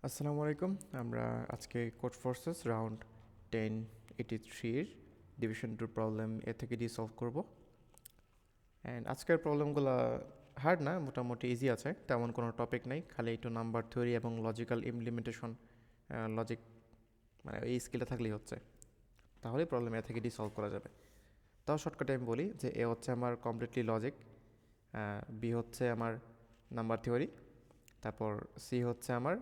আসসালামু আলাইকুম। আমরা আজকে কোড ফোর্সেস রাউন্ড 1083 এর ডিভিশন টু প্রবলেম এ থেকে ডি সলভ করব। অ্যান্ড আজকের প্রবলেমগুলো হার্ড না, মোটামুটি ইজি আছে, তেমন কোনো টপিক নেই, খালি একটু নাম্বার থিওরি এবং লজিক্যাল ইমপ্লিমেন্টেশন, লজিক মানে এই স্কিলটা থাকলেই হচ্ছে, তাহলেই প্রবলেম এ থেকে ডি সলভ করা যাবে। তাও শর্টকাটে আমি বলি যে এ হচ্ছে আমার কমপ্লিটলি লজিক, বি হচ্ছে আমার নাম্বার থিওরি, তারপর সি হচ্ছে আমার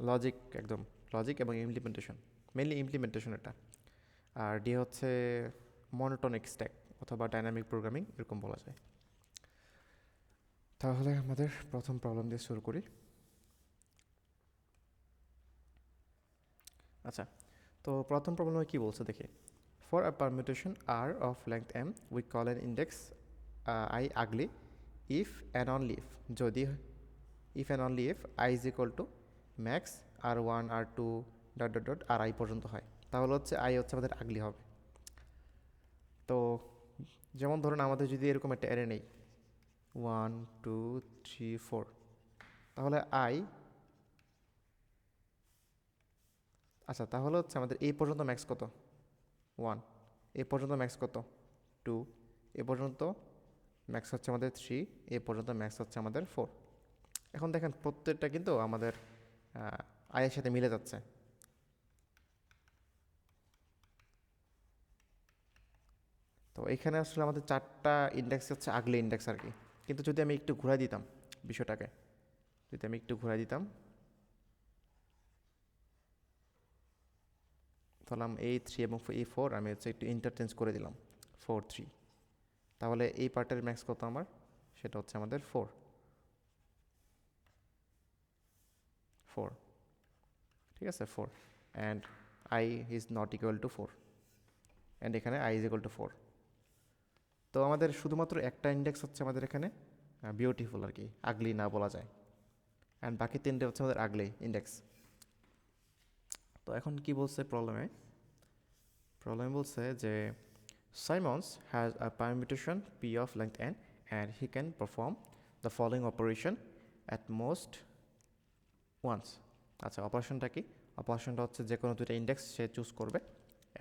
লজিক, একদম লজিক এবং ইমপ্লিমেন্টেশন, মেনলি ইমপ্লিমেন্টেশন এটা, আর ডি হচ্ছে মনোটনিক স্ট্যাক অথবা ডাইনামিক প্রোগ্রামিং এরকম বলা যায়। তাহলে আমাদের প্রথম প্রবলেম দিয়ে শুরু করি। আচ্ছা, তো প্রথম প্রবলেমে কী বলছে দেখি। For a permutation R of length M we call an index I ugly if and only if, যদি if and only if I is equal to max R one R two dot dot dot R I পর্যন্ত হয়, তাহলে হচ্ছে I হচ্ছে আমাদের আগলি হবে। তো যেমন ধরুন আমাদের যদি এরকম একটা অ্যারে নেই 1 2 3 4, তাহলে আই, আচ্ছা তাহলে হচ্ছে আমাদের এই পর্যন্ত ম্যাক্স কত 1, এ পর্যন্ত ম্যাক্স কত 2, এ পর্যন্ত ম্যাক্স হচ্ছে আমাদের 3, এ পর্যন্ত ম্যাক্স হচ্ছে আমাদের 4। এখন দেখেন প্রত্যেকটা কিন্তু আমাদের আয়ের সাথে মিলে যাচ্ছে। তো এখানে আসলে আমাদের চারটা ইন্ডেক্স হচ্ছে আগলে ইন্ডেক্স আর কি। কিন্তু যদি আমি একটু ঘুরাই দিতাম বিষয়টাকে, যদি আমি একটু ঘুরাই দিতাম, ধরলাম এই 3 এবং এই 4 আমি হচ্ছে একটু ইন্টারচেঞ্জ করে দিলাম 4 3, তাহলে এই পার্টের ম্যাক্স কত আমার, সেটা হচ্ছে আমাদের 4, ঠিক আছে 4, and I is not equal to 4, and এখানে আই ইজ ইকুয়াল টু 4। তো আমাদের শুধুমাত্র একটা ইন্ডেক্স হচ্ছে আমাদের এখানে বিউটিফুল আর কি, আগলি না বলা যায়, অ্যান্ড বাকি তিনটে হচ্ছে আমাদের আগলি ইন্ডেক্স। তো এখন কি বলছে প্রবলেমে, প্রবলেম বলছে যে Simons has a permutation p of length n and he can perform the following operation at most once. আচ্ছা, অপারেশনটা কি? অপারেশনটা হচ্ছে যে কোনো দুইটা ইন্ডেক্স সে চুজ করবে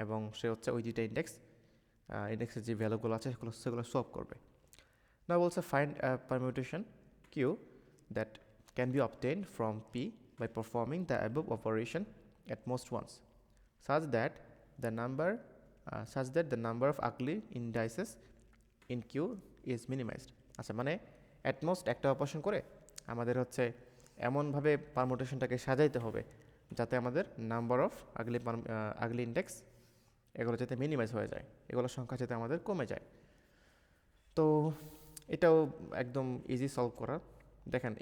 এবং সে হচ্ছে ওই দুইটা ইন্ডেক্সের যে ভ্যালুগুলো আছে সেগুলো সোয়াপ করবে। না বলছে find permutation Q that can be obtained from P by performing the above operation at most once such that the number of ugly indices in Q is minimized. আচ্ছা, মানে at most একটা operation করে আমাদের হচ্ছে এমনভাবে পারমুটেশনটাকে সাজাইতে হবে যাতে আমাদের নাম্বার অফ আগলি ইন্ডেক্স এগুলো যাতে মিনিমাইজ হয়ে যায়, এগুলোর সংখ্যা যাতে আমাদের কমে যায়। তো এটাও একদম ইজি সলভ করা। দেখেন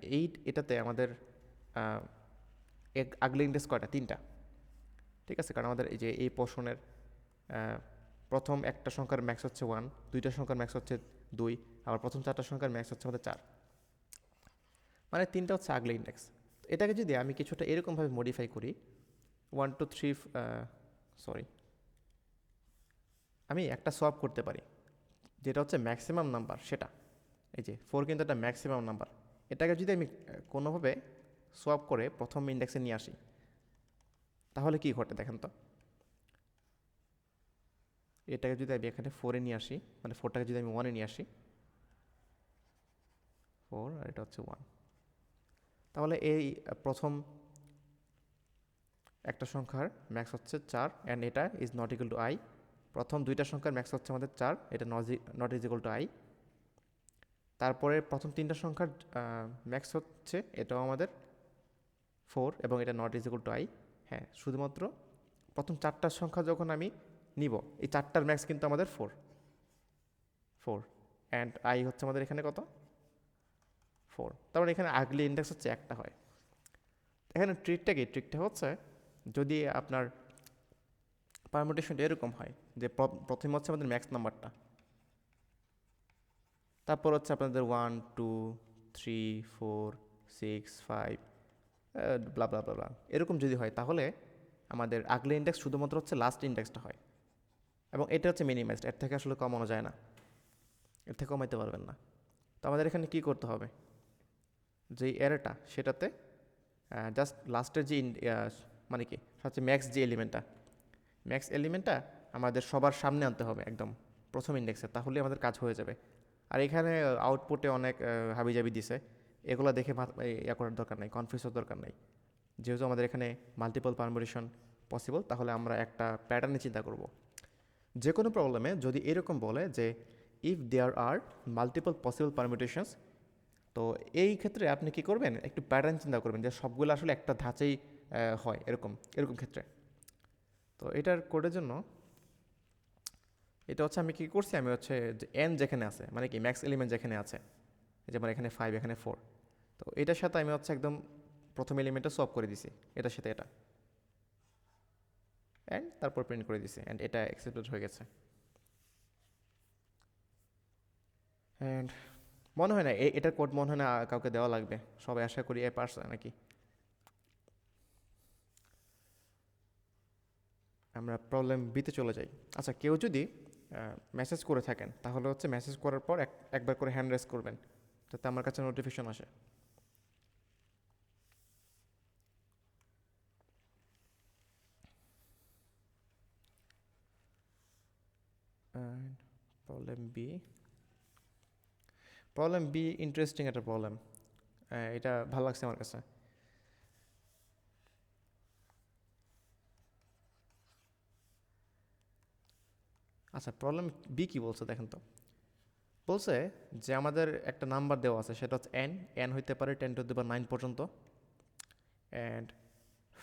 এটাতে আমাদের আগলি ইন্ডেক্স কয়টা, 3টা, ঠিক আছে, কারণ আমাদের এই যে এই পোর্শনের প্রথম একটা সংখ্যার ম্যাক্স হচ্ছে 1, দুইটা সংখ্যার ম্যাক্স হচ্ছে 2, আবার প্রথম চারটা সংখ্যার ম্যাক্স হচ্ছে আমাদের 4, মানে 3টা হচ্ছে আগলি ইন্ডেক্স। এটাকে যদি আমি কিছুটা এরকমভাবে মডিফাই করি 1 2 3, সরি, আমি একটা সোয়াপ করতে পারি যেটা হচ্ছে ম্যাক্সিমাম নাম্বার, সেটা এই যে 4 কিন্তু একটা ম্যাক্সিমাম নাম্বার। এটাকে যদি আমি কোনোভাবে সোয়াপ করে প্রথম ইন্ডেক্সে নিয়ে আসি তাহলে কি ঘটে দেখেন তো। এটাকে যদি আমি এখানে 4-এ নিয়ে আসি, মানে 4টাকে যদি আমি 1-এ নিয়ে আসি, 4 আর এটা হচ্ছে 1, তাহলে এই প্রথম একটা সংখ্যার ম্যাক্স হচ্ছে 4 অ্যান্ড এটা is not equal to I. প্রথম দুইটা সংখ্যার ম্যাক্স হচ্ছে আমাদের 4, এটা not is equal two I. তারপরে প্রথম তিনটা সংখ্যার ম্যাক্স হচ্ছে এটাও আমাদের 4 এবং এটা not is equal two I. হ্যাঁ, শুধুমাত্র প্রথম চারটার সংখ্যা যখন আমি নিব, এই চারটার ম্যাক্স কিন্তু আমাদের 4 অ্যান্ড আই হচ্ছে আমাদের এখানে কত 4, তারপরে এখানে আগলি ইন্ডেক্স হচ্ছে একটা হয়। এখানে ট্রিকটা হচ্ছে যদি আপনার পারমুটেশনটা এরকম হয় যে প্রথমে হচ্ছে আমাদের ম্যাক্স নাম্বারটা, তারপর হচ্ছে আপনাদের 1 2 3 4 6 5 ব্লা ব্লা ব্লা, এরকম যদি হয় তাহলে আমাদের আগলে ইন্ডেক্স শুধুমাত্র হচ্ছে লাস্ট ইন্ডেক্সটা হয় এবং এটা হচ্ছে মিনিমাইজড, এর থেকে আসলে কমানো যায় না, এর থেকে কমাইতে পারবেন না। তো আমাদের এখানে কি করতে হবে, যে এরটা সেটাতে জাস্ট লাস্টের যে মানে কি সবচেয়ে ম্যাক্স এলিমেন্টটা আমাদের সবার সামনে আনতে হবে একদম প্রথম ইন্ডেক্সে, তাহলে আমাদের কাজ হয়ে যাবে। আর এখানে আউটপুটে অনেক হাবিজাবি দিছে, এগুলো দেখে ইয়া করার দরকার নাই, কনফিউজ হওয়ার দরকার নাই। যেহেতু আমাদের এখানে মাল্টিপল পারমুটেশন পসিবল, তাহলে আমরা একটা প্যাটার্নে চিন্তা করব। যে কোনো প্রবলেমে যদি এরকম বলে যে if there are multiple possible permutations, তো এই ক্ষেত্রে আপনি কি করবেন, একটু প্যাটার্ন চিন্তা করবেন যে সবগুলো আসলে একটা ধাঁচেই হয় এরকম এরকম ক্ষেত্রে। তো এটার কোডের জন্য এটা হচ্ছে আমি কি করছি, আমি হচ্ছে যে এন যেখানে আছে মানে কি ম্যাক্স এলিমেন্ট যেখানে আছে, যেমন এখানে 5 এখানে 4, তো এটার সাথে আমি হচ্ছে একদম প্রথম এলিমেন্টটা সলভ করে দিছি এটার সাথে এটা, অ্যান্ড তারপর প্রিন্ট করে দিছি, অ্যান্ড এটা অ্যাকসেপ্টেড হয়ে গেছে। অ্যান্ড মনে হয় না এটার কোড মনে হয় না কাউকে দেওয়া লাগবে, সবাই আশা করি পারছে নাকি। আমরা প্রবলেম বিতে চলে যাই। আচ্ছা, কেউ যদি মেসেজ করে থাকেন তাহলে হচ্ছে মেসেজ করার পর একবার করে হ্যান্ড রেজ করবেন, যাতে আমার কাছে নোটিফিকেশন আসে। প্রবলেম বি ইন্টারেস্টিং একটা প্রবলেম, এটা ভালো লাগছে আমার কাছে। আচ্ছা, প্রবলেম বি কি বলছে দেখেন তো। বলছে যে আমাদের একটা নাম্বার দেওয়া আছে, সেটা হচ্ছে এন হইতে পারে 10⁹ পর্যন্ত, and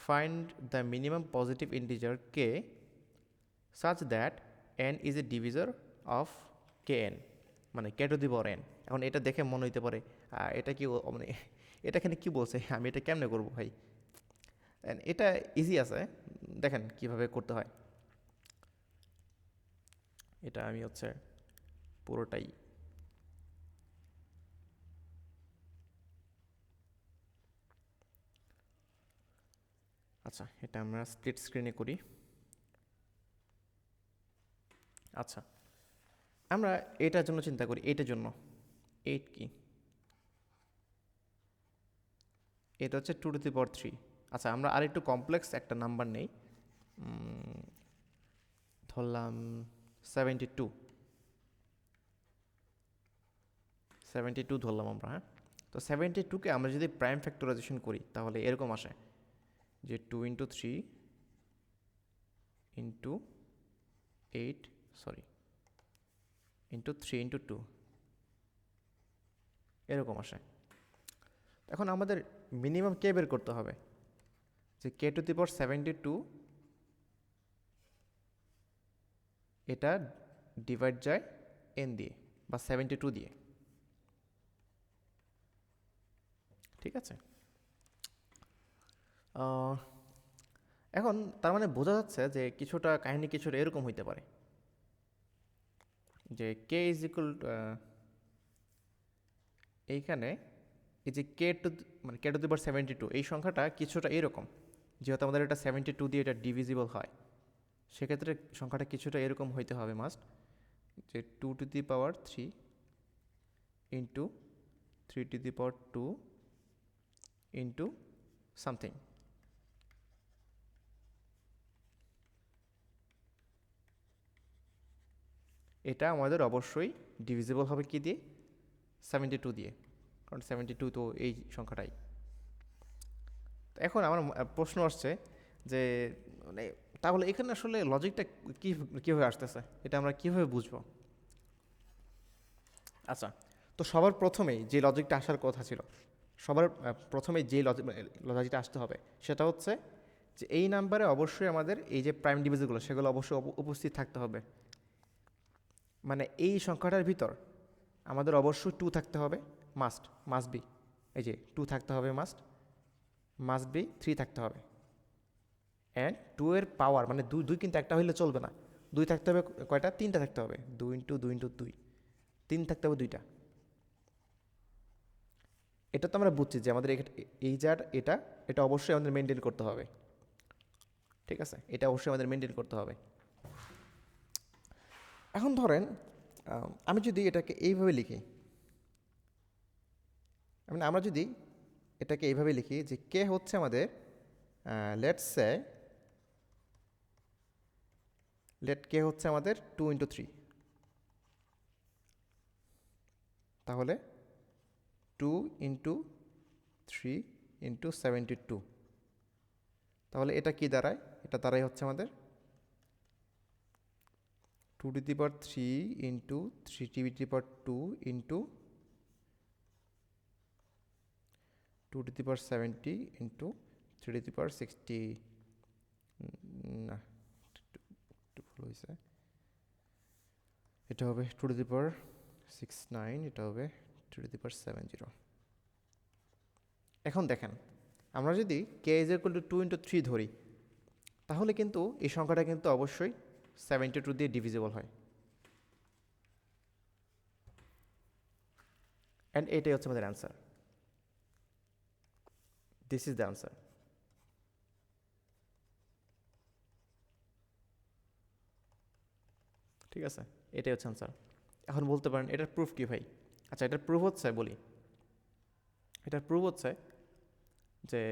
find the minimum positive integer K such that N is a divisor of K N, মানে K to the power N. এখন এটা দেখে মনে হইতে পারে এটা কি মানে এটা এখানে কী বলছে, আমি এটা কেমনে করবো ভাই। এটা ইজি আছে, দেখেন কিভাবে করতে হয়। এটা আমি হচ্ছে পুরোটাই আচ্ছা, এটা আমরা স্প্লিট স্ক্রিনে করি। আচ্ছা, আমরা এটার জন্য চিন্তা করি, এইটার জন্য 8 কি, এটা হচ্ছে 2⁻3। আচ্ছা, আমরা আরেকটু কমপ্লেক্স একটা নাম্বার নেই, ধরলাম 72 ধরলাম আমরা। হ্যাঁ, তো 72কে আমরা যদি প্রাইম ফ্যাক্টরাইজেশন করি তাহলে এরকম আসে যে 2 × 3 × 8 সরি × 3 × 2 এরকম আসে। এখন আমাদের মিনিমাম কে বের করতে হবে, যে কে টু দি পাওয়ার 72 এটা ডিভাইড যায় এন দিয়ে বা 72 দিয়ে, ঠিক আছে। এখন তার মানে বোঝা যাচ্ছে যে কাহিনী কিছুটা এরকম হইতে পারে যে কে ইজ ইকুয়াল এইখানে এই যে কে টু মানে কে টু দি পাওয়ার 72 এই সংখ্যাটা কিছুটা এরকম, যেহেতু আমাদের এটা 72 দিয়ে এটা ডিভিজিবল হয়, সেক্ষেত্রে সংখ্যাটা কিছুটা এরকম হইতে হবে মাস্ট, যে 2⁻3 × 3⁻2 ইন্টু সামথিং। এটা আমাদের অবশ্যই ডিভিজিবল হবে কি দিয়ে, 72 দিয়ে, কারণ 72 তো এই সংখ্যাটাই। এখন আমার প্রশ্ন আসছে যে মানে তাহলে এখানে আসলে লজিকটা কীভাবে আসতেছে, এটা আমরা কীভাবে বুঝবো। আচ্ছা, তো সবার প্রথমেই যে লজিকটা আসার কথা ছিল, সবার প্রথমেই যে লজিকটা আসতে হবে সেটা হচ্ছে যে এই নাম্বারে অবশ্যই আমাদের এই যে প্রাইম ডিভিজিবলগুলো সেগুলো অবশ্যই উপস্থিত থাকতে হবে। মানে এই সংখ্যাটার ভিতর আমাদের অবশ্যই 2 থাকতে হবে, মাস্ট বি, এই যে 2 থাকতে হবে, মাস্ট বি 3 থাকতে হবে, অ্যান্ড 2 এর পাওয়ার মানে দুই কিন্তু একটা হইলে চলবে না, 2 থাকতে হবে কয়টা, 3টা থাকতে হবে, 2 × 2 × 2 3 থাকতে হবে 2টা। এটা তো আমরা বুঝছি যে আমাদের এই যার এটা অবশ্যই আমাদের মেনটেন করতে হবে, ঠিক আছে, এটা অবশ্যই আমাদের মেনটেন করতে হবে। এখন ধরেন আমি যদি এটাকে এইভাবে লিখি, মানে আমরা যদি এটাকে এইভাবে লিখি যে কে হচ্ছে আমাদের লেট কে হচ্ছে আমাদের 2 × 3, তাহলে 2 × 3 × 72, তাহলে এটা কি দাঁড়ায়? এটা দাঁড়ায় হচ্ছে আমাদের 2^3 × 3^2 × 2^70 × 3^60, না একটু ভুল হয়েছে, এটা হবে 2^69, এটা হবে 2^70। এখন দেখেন আমরা যদি k = 2 × 3 ধরি, তাহলে কিন্তু এই সংখ্যাটা কিন্তু অবশ্যই 72 দিয়ে ডিভিজিবল হয়, অ্যান্ড এটাই হচ্ছে আমাদের answer. This is the answer. ঠিক আছে, এটাই হচ্ছে অ্যান্সার। এখন বলতে পারেন এটার প্রুফ কি ভাই? আচ্ছা, এটার প্রুফ হচ্ছে, বলি, এটার প্রুফ হচ্ছে যে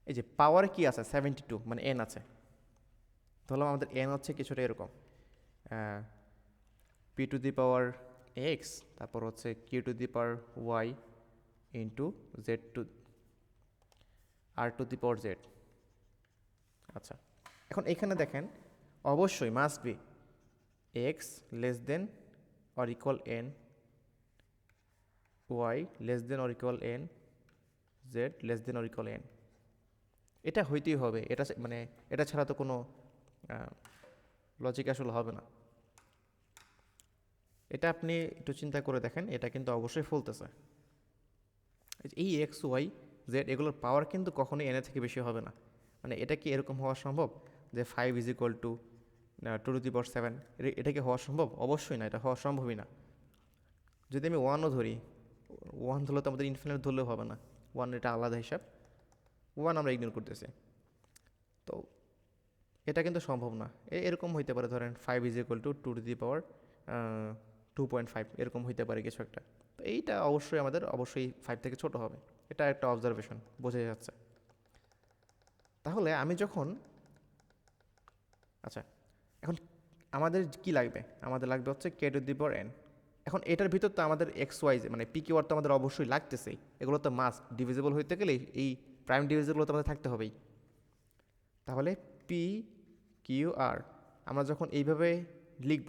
এই যে পাওয়ার কি আছে 72, মানে n আছে, ধরলাম আমাদের n হচ্ছে কিছুটা এরকম p⁴x, তারপর হচ্ছে q⁴y ইন্টু r⁴z। আচ্ছা, এখন এখানে দেখেন অবশ্যই must be x less than or equal n, y less than or equal n, z less than or equal n। এটা হইতেই হবে, এটা মানে এটা ছাড়া তো কোনো লজিক আসলে হবে না। এটা আপনি একটু চিন্তা করে দেখেন, এটা কিন্তু অবশ্যই ফলতেছে। এই এক্স ওয়াই জেড এগুলোর পাওয়ার কিন্তু কখনোই এন থেকে বেশি হবে না। মানে এটা কি এরকম হওয়া সম্ভব যে 5 = 2^7? এটা কি হওয়া সম্ভব? অবশ্যই না, এটা হওয়া সম্ভবই না। যদি আমি 1ও ধরি, 1 ধরলে তো আমাদের ইনফিনিট ধরলেও হবে না, 1 এটা আলাদা হিসাব, 1 আমরা ইগনোর করতেছি। তো এটা কিন্তু সম্ভব না। এরকম হইতে পারে, ধরেন 5 = 2.5 এরকম হইতে পারে কিছু একটা। তো এইটা অবশ্যই 5 থেকে ছোট হবে, এটা একটা অবজারভেশন, বোঝা যাচ্ছে। তাহলে আমি যখন, আচ্ছা এখন আমাদের কি লাগবে? আমাদের লাগবে হচ্ছে k⁴n। এখন এটার ভিতর তো আমাদের এক্স ওয়াই মানে পি কিউ আর তো আমাদের অবশ্যই লাগতেছেই, এগুলো তো মাস্ট ডিভিজিবল হইতে গেলে এই প্রাইম ডিভিজিবল তো আমাদের থাকতে হবেই। তাহলে পি কিউ আর আমরা যখন এইভাবে লিখব,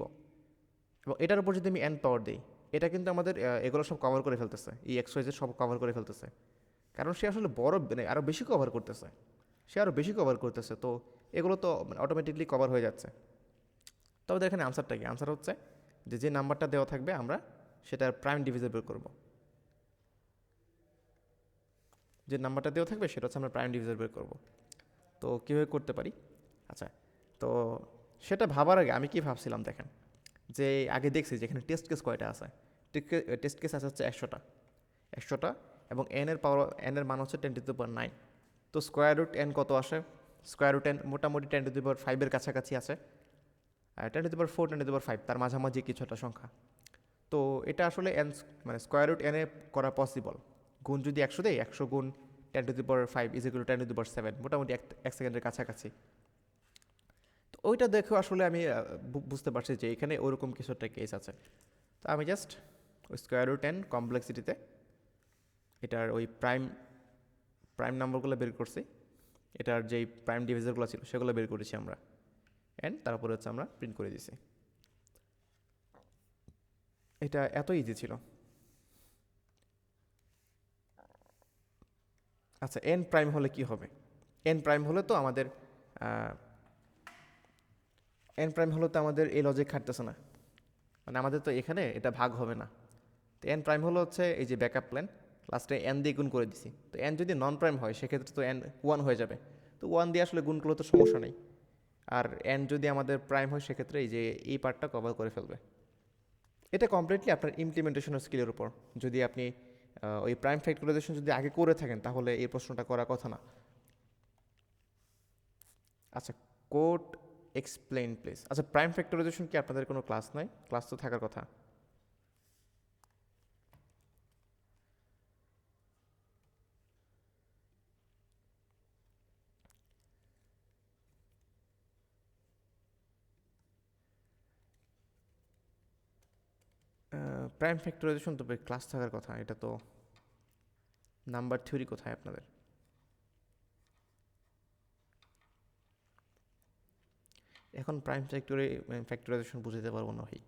এবং এটার উপর যদি আমি এন পাওয়ার দিই, এটা কিন্তু আমাদের এগুলো সব কভার করে ফেলতেছে, এই এক্স ওয়াই সব কভার করে ফেলতেছে, কারণ সে আসলে বড় মানে আরও বেশি কভার করতেছে, তো এগুলো তো মানে অটোমেটিকলি কভার হয়ে যাচ্ছে। তবে এখানে আনসারটা কি? আনসার হচ্ছে যে নাম্বারটা দেওয়া থাকবে আমরা সেটার প্রাইম ডিভিজিবল করব, যে নাম্বারটা দেওয়া থাকবে সেটা হচ্ছে আমরা প্রাইম ডিভিজিবল করব। তো কীভাবে করতে পারি? আচ্ছা, তো সেটা ভাবার আগে আমি কি ভাবছিলাম দেখেন, যে আগে দেখছি যে এখানে টেস্ট কেস কয়টা আছে। টেস্ট কেস আছে হচ্ছে 100টা, এবং এন এর মান হচ্ছে 10⁹। তো √n কত আসে? √n মোটামুটি 10⁵ কাছাকাছি আছে, 10⁴, 10⁵, তার মাঝামাঝি কিছু একটা সংখ্যা। তো এটা আসলে এন মানে √n এ করা পসিবল। গুণ যদি 100 দেয়, 100 গুণ 10⁵ = 10⁷, মোটামুটি 1 সেকেন্ডের কাছাকাছি। তো ওইটা দেখেও আসলে আমি বুঝতে পারছি যে এখানে ওরকম কিছু একটা কেস আছে। তো আমি জাস্ট ওই √n কমপ্লেক্সিটিতে এটার ওই প্রাইম নাম্বারগুলো বের করছি, এটার যেই প্রাইম ডিভিজারগুলো ছিল সেগুলো বের করেছি আমরা, অ্যান্ড তারপরে হচ্ছে আমরা প্রিন্ট করে দিছি। এটা এত ইজি ছিল। আচ্ছা, এন প্রাইম হলে কি হবে? এন প্রাইম হলে তো আমাদের এই লজিক খাটতেছে না, মানে আমাদের তো এখানে এটা ভাগ হবে না। তো এন প্রাইম হলো হচ্ছে এই যে ব্যাকআপ প্ল্যান, লাস্টে এন দিয়ে গুণ করে দিছি। তো এন যদি নন প্রাইম হয় সেক্ষেত্রে তো এন 1 হয়ে যাবে, তো 1 দিয়ে আসলে গুণ করলে তো সমস্যা নেই। আর এন যদি আমাদের প্রাইম হয় সেক্ষেত্রে এই যে এই পার্টটা কভার করে ফেলবে। এটা কমপ্লিটলি আপনার ইমপ্লিমেন্টেশনের স্কিলের উপর। যদি আপনি ওই প্রাইম ফ্যাক্টরাইজেশন যদি আগে করে থাকেন তাহলে এই প্রশ্নটা করার কথা না। আচ্ছা, কোড এক্সপ্লেইন প্লিজ। আচ্ছা, প্রাইম ফ্যাক্টরাইজেশন কি আপনাদের কোনো ক্লাস নাই? ক্লাস তো থাকার কথা। প্রাইম ফ্যাক্টরাইজেশন তো ক্লাস থাকার কথা, এটা তো নাম্বার থিওরি কোথায় আপনাদের? এখন প্রাইম ফ্যাক্টরাইজেশন বুঝাতে পারবো না ভাই,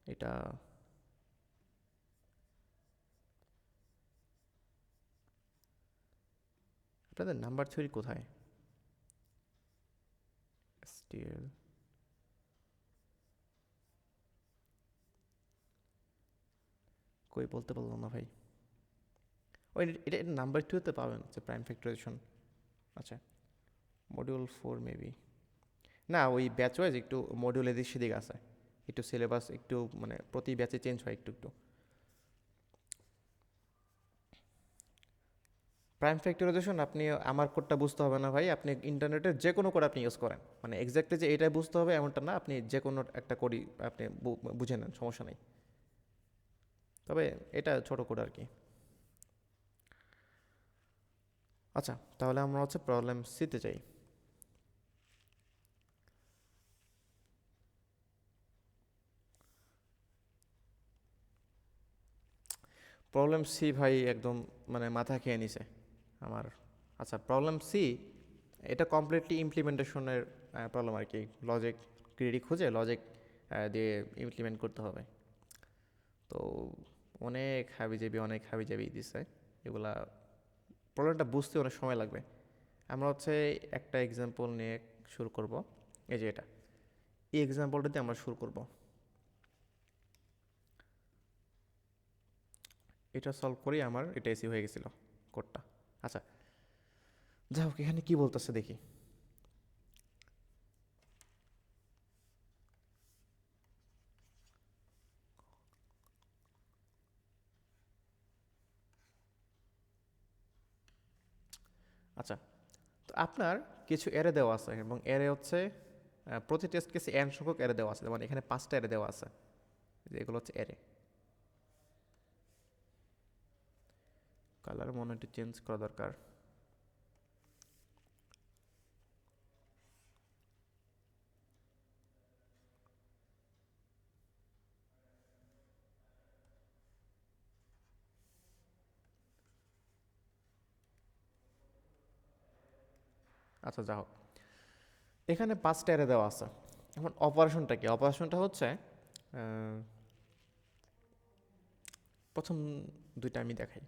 এটা আপনাদের নাম্বার থিওরি কোথায়? স্টিল কই বলতে পারলাম না ভাই। ওই এটা নাম্বার টুতে পাবেন হচ্ছে প্রাইম ফ্যাক্টরাইজেশন। আচ্ছা, মডিউল 4 মেবি, না ওই ব্যাচ ওয়াইজ একটু মডিউল এদিক সেদিক আছে, একটু সিলেবাস একটু মানে প্রতি ব্যাচে চেঞ্জ হয় একটু একটু। প্রাইম ফ্যাক্টরাইজেশন আপনি আমার কোডটা বুঝতে হবে না ভাই, আপনি ইন্টারনেটের যে কোনো কোড আপনি ইউজ করেন, মানে এক্স্যাক্টলি যে এটাই বুঝতে হবে এমনটা না, আপনি যে কোনো একটা কোডই আপনি বুঝে নেন, সমস্যা নেই। তবে এটা ছোট কোড আর কি। আচ্ছা, তাহলে আমরা হচ্ছে প্রবলেম সিতে যাই। প্রবলেম সি ভাই একদম মানে মাথা খেয়ে নিছে আমার। আচ্ছা, প্রবলেম সি এটা কমপ্লিটলি ইমপ্লিমেন্টেশনের প্রবলেম আর কি, লজিক ক্রিয়েটি খুঁজে লজিক দিয়ে ইমপ্লিমেন্ট করতে হবে। তো অনেক হাবিজাবি দিছে এগুলা, প্রবলেমটা বুঝতে অনেক সময় লাগবে। আমরা হচ্ছে একটা এক্সাম্পল নিয়ে শুরু করব, এই যে এটা, এই এক্সাম্পলটা দিয়ে আমরা শুরু করব। এটা সলভ করেই আমার এটা এসি হয়ে গেছিলো কোডটা। আচ্ছা, যাই হোক, এখানে কী বলতেছে দেখি। আচ্ছা, তো আপনার কিছু অ্যারে দেওয়া আছে এবং অ্যারে হচ্ছে প্রতি টেস্ট কেসে এন সংখ্যক অ্যারে দেওয়া আছে, যেমন এখানে 5টা অ্যারে দেওয়া আছে, যে এগুলো হচ্ছে অ্যারে। কালার মনে একটু চেঞ্জ করা দরকার। আচ্ছা, যা হোক, এখানে 5টা অ্যারে দেওয়া আছে। এখন অপারেশনটা কি? অপারেশনটা হচ্ছে প্রথম দুইটা আমি দেখাই।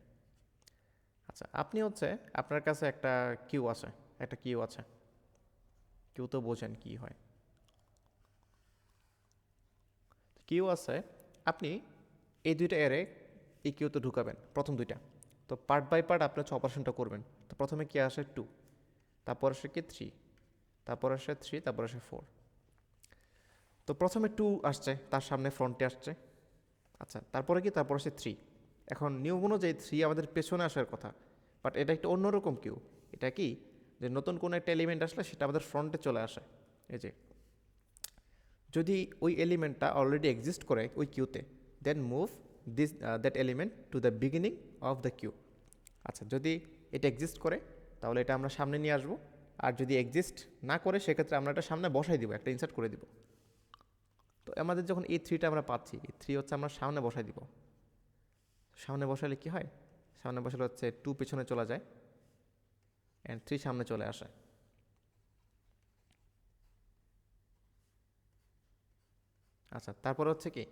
আচ্ছা, আপনি হচ্ছে আপনার কাছে একটা কিউ আছে, একটা কিউ আছে, কিউ তো বোঝেন কি হয়। কিউ আছে, আপনি এই দুইটা অ্যারে এই কিউতে ঢুকাবেন প্রথম দুইটা। তো পার্ট বাই পার্ট আপনি হচ্ছে অপারেশনটা করবেন। তো প্রথমে কি আসে 2, তারপর আসে কি 3, তারপর আসে 3, তারপর আসে 4। তো প্রথমে 2 আসছে, তার সামনে ফ্রন্টে আসছে। আচ্ছা, তারপরে কি, তারপর আসে 3। এখন নিয়ম অনুযায়ী 3 আমাদের পেছনে আসার কথা, বাট এটা একটা অন্যরকম কিউ। এটা কি, যে নতুন কোনো একটা এলিমেন্ট আসলে সেটা আমাদের ফ্রন্টে চলে আসে। এই যে, যদি ওই এলিমেন্টটা অলরেডি এক্সিস্ট করে ওই কিউতে, then move that element to the beginning of the queue. আচ্ছা, যদি এটা এক্সিস্ট করে তাহলে এটা আমরা সামনে নিয়ে আসবো, আর যদি এক্সিস্ট না করে সেক্ষেত্রে আমরা এটা সামনে বসাই দিব, একটা ইনসার্ট করে দিব। তো আমাদের যখন এই 3টা আমরা পাচ্ছি, এই 3 হচ্ছে আমরা সামনে বসাই দিব। সামনে বসালে কি হয়, সামনে বসালে হচ্ছে 2 পেছনে চলে যায় অ্যান্ড 3 সামনে চলে আসে। আচ্ছা, তারপর হচ্ছে কি,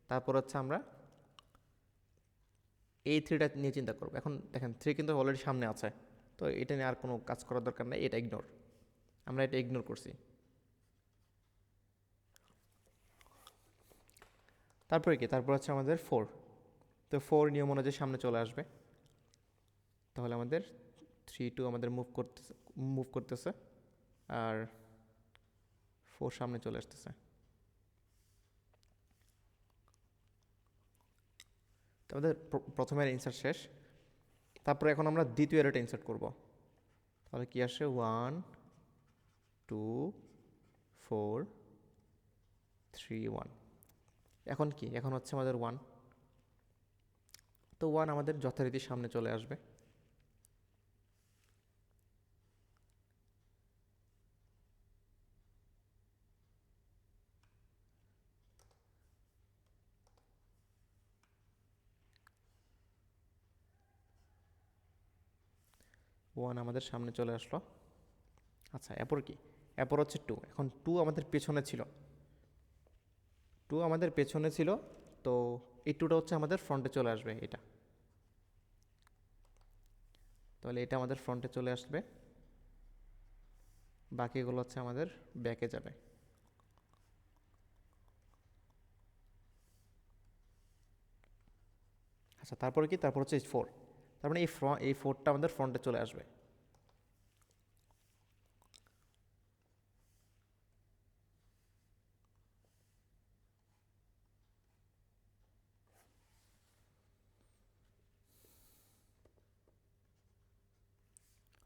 তারপর হচ্ছে আমরা এই 3টা নিয়ে চিন্তা করবো। এখন দেখেন 3 কিন্তু অলরেডি সামনে আছে, তো এটা নিয়ে আর কোনো কাজ করার দরকার নেই, এটা ইগনোর, আমরা এটা ইগনোর করছি। তারপরে কি, তারপর হচ্ছে আমাদের 4। তো 4 নিয়ম অনুযায়ী সামনে চলে আসবে, তাহলে আমাদের 3 2 আমাদের মুভ করতেছে, আর 4 সামনে চলে আসতেছে। তো আমাদের প্রথমের ইনসার্ট শেষ। তারপরে এখন আমরা দ্বিতীয় অ্যারেটা ইনসার্ট করব। তাহলে কি আসে, 1 2 4 3 1। এখন কি, এখন হচ্ছে আমাদের 1। তো 1 আমাদের যথারীতি সামনে চলে আসবে। 1 আমাদের সামনে চলে আসলো। আচ্ছা, এরপর কি? এরপর হচ্ছে 2। এখন 2 আমাদের পেছনে ছিল, 2 আমাদের পেছনে ছিল, তো এই 2টা হচ্ছে আমাদের ফ্রন্টে চলে আসবে। এটা তাহলে এটা আমাদের ফ্রন্টে চলে আসবে, বাকিগুলো হচ্ছে আমাদের ব্যাকে যাবে। আচ্ছা, তারপরে কি? তারপর হচ্ছে 4। তার মানে এই 4টা আমাদের ফ্রন্টে চলে আসবে।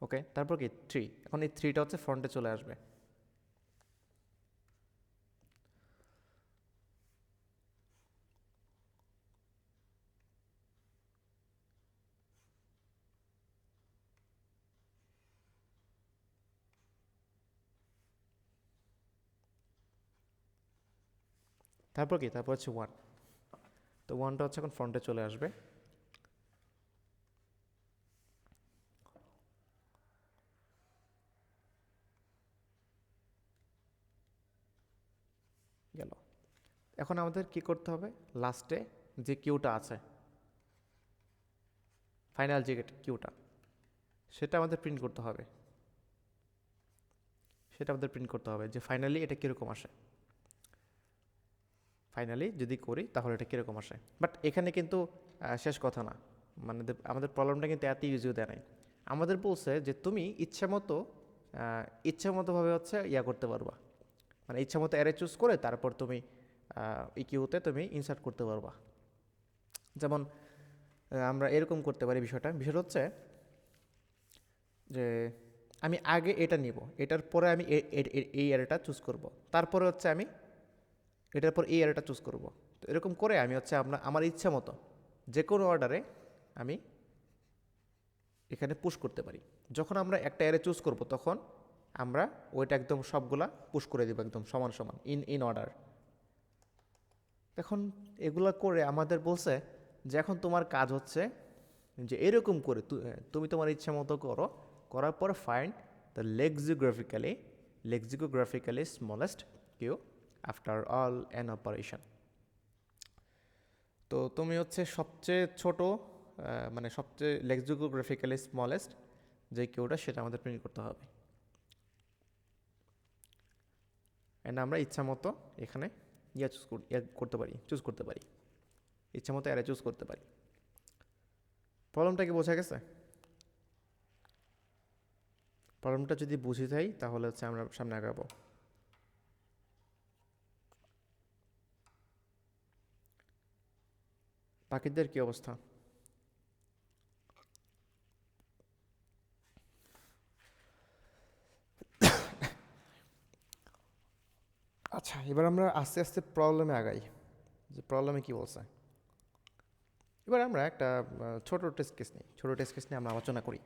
ওকে, তারপর কি? 3। এখন এই 3টা হচ্ছে ফ্রন্টে চলে আসবে। তারপর কি? তারপর হচ্ছে 1। তো 1টা হচ্ছে এখন ফ্রন্টে চলে আসবে। গেল। এখন আমাদের কি করতে হবে? লাস্টে যে কিউটা আছে, ফাইনাল যে কিউটা, সেটা আমাদের প্রিন্ট করতে হবে। যে ফাইনালি এটা কীরকম আসে। ফাইনালি যদি করি তাহলে এটা কীরকম আসে। বাট এখানে কিন্তু শেষ কথা না, মানে আমাদের প্রবলেমটা কিন্তু এত ইউজিও দেয় নাই। আমাদের বলছে যে তুমি ইচ্ছামতোভাবে হচ্ছে করতে পারবা, মানে ইচ্ছামতো অ্যারে চুজ করে তারপর তুমি ইকিউতে তুমি ইনসার্ট করতে পারবা। যেমন আমরা এরকম করতে পারি। বিষয়টা হচ্ছে যে আমি আগে এটা নিব, এটার পরে আমি এই অ্যারেটা চুজ করব, তারপরে হচ্ছে আমি এটার পর এই অ্যারেটা চুজ করব। তো এরকম করে আমি হচ্ছে আমার ইচ্ছা মতো যে কোনো অর্ডারে আমি এখানে পুশ করতে পারি। যখন আমরা একটা অ্যারে চুজ করব তখন আমরা ওইটা একদম সবগুলা পুশ করে দেবো একদম সমান সমান ইন অর্ডার। এখন এগুলা করে আমাদের বলছে যে এখন তোমার কাজ হচ্ছে যে এরকম করে তুমি তোমার ইচ্ছা মতো করো, করার পর find the lexicographically smallest queue after all an operation. তো তুমি হচ্ছে সবচেয়ে ছোট, মানে সবচেয়ে লেক্সিকোগ্রাফিক্যালি স্মলেস্ট যে কিউটা, সেটা আমাদের প্রিন্ট করতে হবে। অ্যান্ড আমরা ইচ্ছা মতো এখানে চুজ করতে পারি, ইচ্ছা মতো অ্যারে চুজ করতে পারি। প্রবলেমটা কি বোঝা গেছে? প্রবলেমটা যদি বুঝে যাই তাহলে হচ্ছে আমরা সামনে আগাবো। বাকিদের কি অবস্থা? আচ্ছা, এবার আমরা আস্তে আস্তে প্রবলেমে আগাই, যে প্রবলেমে কি বলছে। এবার আমরা একটা ছোট টেস্ট কেস নিয়ে আমরা আলোচনা করি।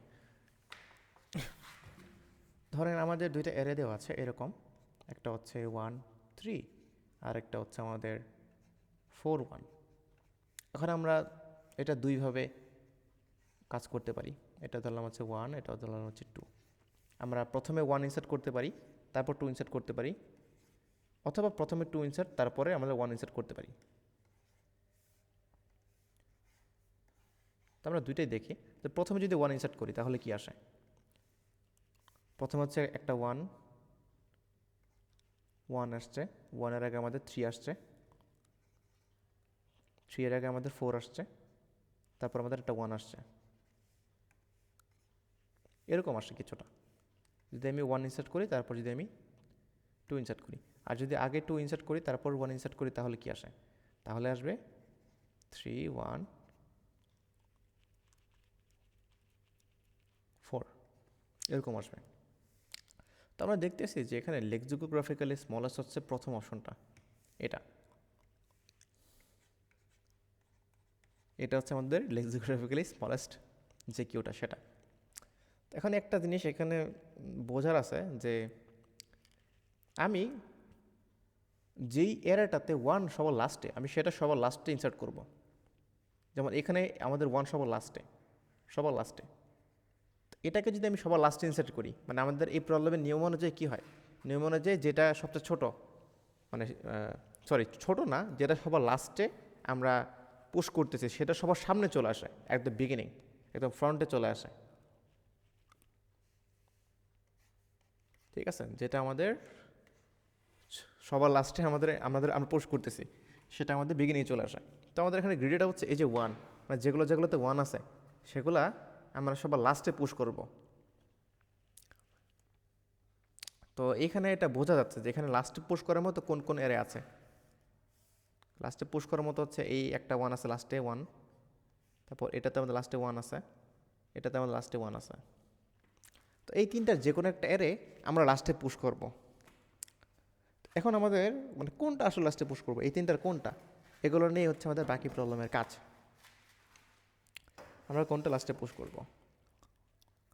ধরেন আমাদের দুইটা অ্যারে দেওয়া আছে এরকম, একটা হচ্ছে 1 3 আর একটা হচ্ছে আমাদের 4 1। এখন আমরা এটা দুইভাবে কাজ করতে পারি। এটা ধরলাম হচ্ছে 1, এটা ধরলাম হচ্ছে 2। আমরা প্রথমে 1 ইনসার্ট করতে পারি, তারপর 2 ইনসার্ট করতে পারি, অথবা প্রথমে 2 ইনসার্ট তারপরে আমরা 1 ইনসার্ট করতে পারি। তো আমরা দুইটাই দেখি। তো প্রথমে যদি 1 ইনসার্ট করি তাহলে কি আসে। প্রথমে হচ্ছে একটা 1 আসছে, 1-এর আগে আমাদের 3 আসছে, 3-এর আগে আমাদের 4 আসছে, তারপর আমাদের একটা 1 আসছে। এরকম আসে কিছুটা। যদি আমি 1 ইনসার্ট করি তারপর যদি আমি 2 ইনসার্ট করি, আর যদি আগে 2 ইনসার্ট করি তারপর 1 ইনসার্ট করি তাহলে কি আসে? তাহলে আসবে 3 1 4, এরকম আসবে। তো আমরা দেখতেছি যে এখানে লেক্সিকোগ্রাফিক্যালি স্মলেস্ট হচ্ছে প্রথম অপশনটা। এটা হচ্ছে আমাদের লেক্সিকোগ্রাফিক্যালি স্মলেস্ট যে কিউটা, সেটা। এখন একটা জিনিস এখানে বোঝার আছে যে আমি যেই এরাটাতে 1 সবার লাস্টে, আমি সেটা সবার লাস্টে ইনসার্ট করব। যেমন এখানে আমাদের 1 সবার লাস্টে। এটাকে যদি আমি সবার লাস্টে ইনসার্ট করি, মানে আমাদের এই প্রবলেমের নিয়ম অনুযায়ী কী হয়, নিয়ম অনুযায়ী যেটা সবচেয়ে ছোট, মানে সরি ছোট না, যেটা সবার লাস্টে আমরা পুশ করতেছি সেটা সবার সামনে চলে আসে, একদম বিগিনিং, একদম ফ্রন্টে চলে আসে। ঠিক আছে, যেটা আমাদের সবার লাস্টে আমরা পুশ করতেছি সেটা আমাদের বিগিনিংয়ে চলে আসে। তো আমাদের এখানে গ্রিডেটা হচ্ছে এই যে 1, মানে যেগুলোতে 1 আছে সেগুলা আমরা সবার লাস্টে পুশ করব। তো এখানে এটা বোঝা যাচ্ছে যে এখানে লাস্টে পুশ করার মতো কোন কোন এরে আছে। লাস্টে পুশ করার মতো হচ্ছে এই একটা 1 আছে লাস্টে 1, তারপর এটাতে আমাদের লাস্টে 1 আছে, এটাতে আমাদের লাস্টে 1 আছে। তো এই তিনটার যে কোনো একটা এরে আমরা লাস্টে পুশ করব। এখন আমাদের মানে কোনটা আসলে লাস্টে পুশ করবো, এই তিনটার কোনটা, এগুলো নিয়ে হচ্ছে আমাদের বাকি প্রবলেমের কাজ। আমরা কোনটা লাস্টে পুশ করব।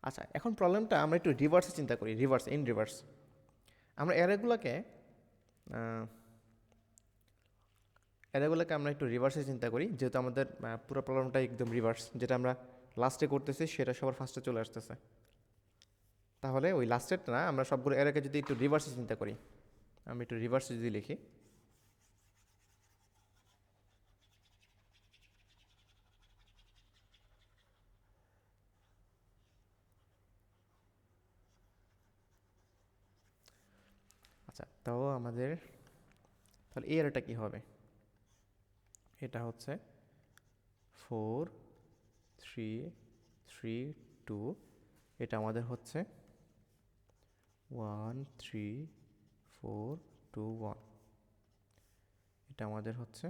আচ্ছা, এখন প্রবলেমটা আমরা একটু রিভার্সে চিন্তা করি, ইন রিভার্স। আমরা এরেগুলোকে আমরা একটু রিভার্সে চিন্তা করি, যেহেতু আমাদের পুরো প্রবলেমটা একদম রিভার্স, যেটা আমরা লাস্টে করতেছি সেটা সবার ফার্স্টে চলে আসতেছে। তাহলে ওই লাস্টেরটা না, আমরা সবগুলো এরেকে যদি একটু রিভার্সে চিন্তা করি, আমি একটু রিভার্সে যদি লিখি, আচ্ছা তাও আমাদের তাহলে এই এরেটা কী হবে, এটা হচ্ছে 4 3 3 2, এটা আমাদের হচ্ছে 1 3 4 2 1, এটা আমাদের হচ্ছে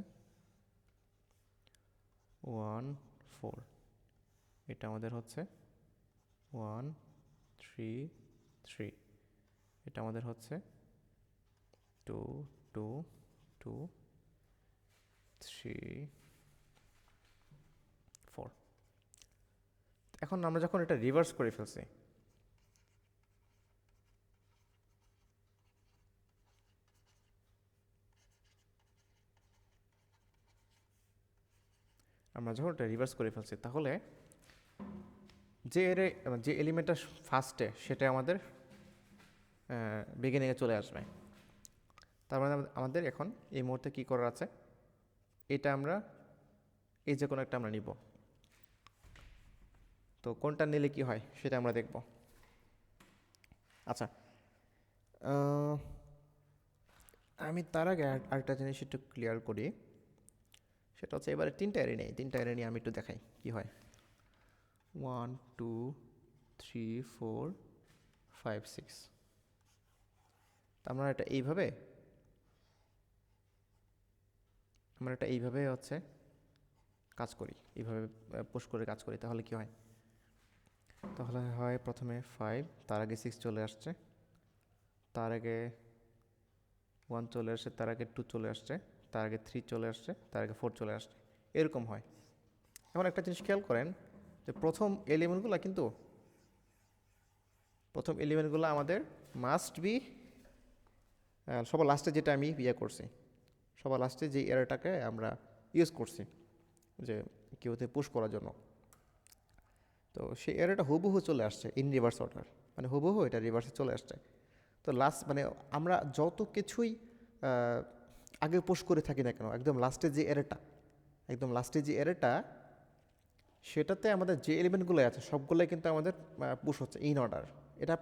1 4, এটা আমাদের হচ্ছে 1 3 3, এটা আমাদের হচ্ছে 2 2 2 3 4। এখন আমরা যখন এটা রিভার্স করে ফেলছি, তাহলে যে এলিমেন্টটা ফার্স্টে সেটা আমাদের বিগিনিংয়ে চলে আসবে। তার মানে আমাদের এখন এই মুহূর্তে কী করার আছে, এটা আমরা এই যে কোনো একটা আমরা নিব। তো কোনটা নিলে কি হয় সেটা আমরা দেখব। আচ্ছা, আমি তার আগে আরেকটা জিনিস একটু ক্লিয়ার করি, সেটা হচ্ছে এবারে তিনটা এরে নিয়ে আমি একটু দেখাই কি হয়। 1 2 3 4 5 6, আমরা এটা এইভাবে হচ্ছে কাজ করি, এইভাবে পুশ করে কাজ করি। তাহলে কি হয়, তাহলে হয় প্রথমে 5, তার আগে 6 চলে আসছে, তার আগে 1 চলে আসছে, তার আগে 2 চলে আসছে, তার আগে 3 চলে আসছে, তার আগে 4 চলে আসছে, এরকম হয়। এখন একটা জিনিস খেয়াল করেন যে প্রথম এলিমেন্টগুলো আমাদের মাস্ট বি সবার লাস্টে, যেটা আমি করছি, সবার লাস্টে যে এরাটাকে আমরা ইউজ করছি যে কেউতে পুশ করার জন্য, তো সেই এরাটা হুবহু চলে আসছে ইন রিভার্স অর্ডার, মানে হুবহু এটা রিভার্সে চলে আসছে। তো লাস্ট মানে আমরা যত কিছুই আগে পুশ করে থাকি না কেন, একদম লাস্টে যে এরেটা সেটাতে আমাদের যে এলিমেন্টগুলো আছে সবগুলোই কিন্তু আমাদের পুশ হচ্ছে ইন অর্ডার। এটা